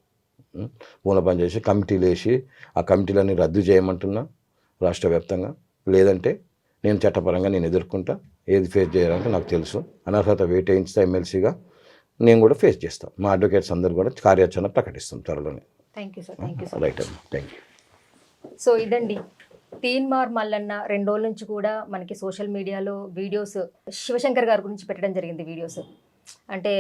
భూముల పంచాయతీ కమిటీలు వేసి ఆ కమిటీలన్నీ రద్దు చేయమంటున్నా రాష్ట్ర వ్యాప్తంగా. లేదంటే నేను చట్టపరంగా నేను ఎదుర్కొంటా. ఏది ఫేస్ చేయడానికి నాకు తెలుసు. అనర్హత వేటేయించుతా ఎమ్మెల్సీగా నేను కూడా ఫేస్ చేస్తాను. మా అడ్వకేట్స్ అందరూ కూడా కార్యాచరణ ప్రకటిస్తాం త్వరలోనే.
Thank you sir, thank you sir.
Right అమ్మా, థ్యాంక్ యూ.
సో ఇదండి తీన్మార్ మల్లన్న 2 రోజుల నుంచి కూడా మనకి సోషల్ మీడియాలో వీడియోస్ శివశంకర్ గారి గురించి పెట్టడం జరిగింది. వీడియోస్ అంటే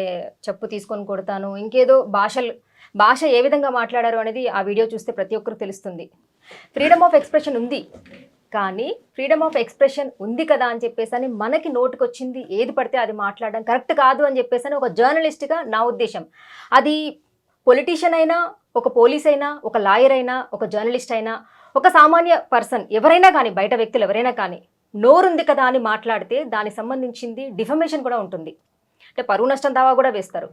చెప్పు తీసుకొని కొడతాను, ఇంకేదో భాష ఏ విధంగా మాట్లాడారు అనేది ఆ వీడియో చూస్తే ప్రతి ఒక్కరికి తెలుస్తుంది. ఫ్రీడమ్ ఆఫ్ ఎక్స్ప్రెషన్ ఉంది, కానీ ఫ్రీడమ్ ఆఫ్ ఎక్స్ప్రెషన్ ఉంది కదా అని చెప్పేసి అని మనకి నోటుకు వచ్చింది ఏది పడితే అది మాట్లాడడం కరెక్ట్ కాదు అని చెప్పేసి అని ఒక జర్నలిస్ట్గా నా ఉద్దేశం. అది పొలిటీషియన్ అయినా, ఒక పోలీస్ అయినా, ఒక లాయర్ అయినా, ఒక జర్నలిస్ట్ అయినా, ఒక సామాన్య పర్సన్ ఎవరైనా కానీ, బయట వ్యక్తులు ఎవరైనా కానీ నోరుంది కదా అని మాట్లాడితే దానికి సంబంధించింది డిఫమేషన్ కూడా ఉంటుంది, అంటే పరువు నష్టం దావా కూడా వేస్తారు.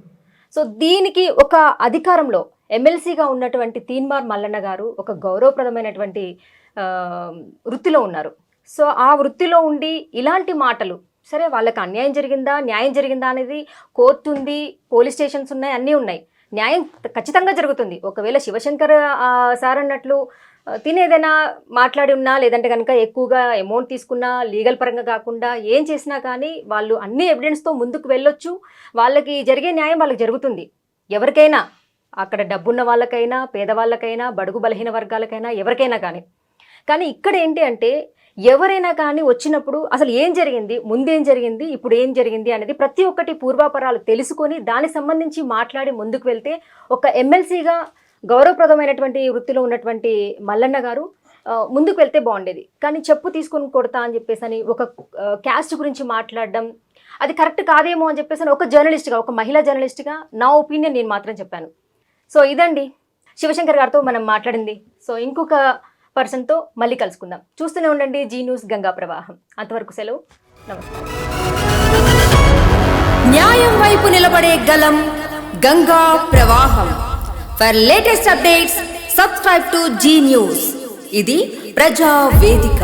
సో దీనికి ఒక అధికారంలో ఎమ్మెల్సీగా ఉన్నటువంటి తీన్మార్ మల్లన్న గారు ఒక గౌరవప్రదమైనటువంటి వృత్తిలో ఉన్నారు. సో ఆ వృత్తిలో ఉండి ఇలాంటి మాటలు, సరే వాళ్ళకి అన్యాయం జరిగిందా న్యాయం జరిగిందా అనేది కోర్టు ఉంది, పోలీస్ స్టేషన్స్ ఉన్నాయి, అన్నీ ఉన్నాయి, న్యాయం ఖచ్చితంగా జరుగుతుంది. ఒకవేళ శివశంకర్ సార్ అన్నట్లు తినేదైనా మాట్లాడి ఉన్నా, లేదంటే కనుక ఎక్కువగా అమౌంట్ తీసుకున్నా, లీగల్ పరంగా కాకుండా ఏం చేసినా కానీ వాళ్ళు అన్ని ఎవిడెన్స్తో ముందుకు వెళ్ళొచ్చు, వాళ్ళకి జరిగే న్యాయం వాళ్ళకి జరుగుతుంది. ఎవరికైనా, అక్కడ డబ్బున్న వాళ్ళకైనా, పేదవాళ్ళకైనా, బడుగు బలహీన వర్గాలకైనా, ఎవరికైనా కానీ ఇక్కడ ఏంటి అంటే ఎవరైనా కానీ వచ్చినప్పుడు అసలు ఏం జరిగింది, ముందేం జరిగింది, ఇప్పుడు ఏం జరిగింది అనేది ప్రతి ఒక్కటి పూర్వాపరాలు తెలుసుకొని దానికి సంబంధించి మాట్లాడి ముందుకు వెళ్తే ఒక ఎమ్మెల్సీగా గౌరవప్రదమైనటువంటి వృత్తిలో ఉన్నటువంటి మల్లన్న గారు ముందుకు వెళ్తే బాగుండేది. కానీ చెప్పు తీసుకొని కొడతా అని చెప్పేసి అని ఒక క్యాస్ట్ గురించి మాట్లాడడం అది కరెక్ట్ కాదేమో అని చెప్పేసి ఒక జర్నలిస్ట్గా, ఒక మహిళా జర్నలిస్ట్గా నా ఒపీనియన్ నేను మాత్రం చెప్పాను. సో ఇదండి శివశంకర్ గారితో మనం మాట్లాడింది. సో ఇంకొక పర్సన్తో మళ్ళీ కలుసుకుందాం. చూస్తూనే ఉండండి జీ న్యూస్ గంగా ప్రవాహం. అంతవరకు సెలవు, నమస్కారం.
న్యాయం వైపు నిలబడే గలం గంగా ప్రవాహం. For latest updates subscribe to Zee news. ఇది ప్రజా వేదిక.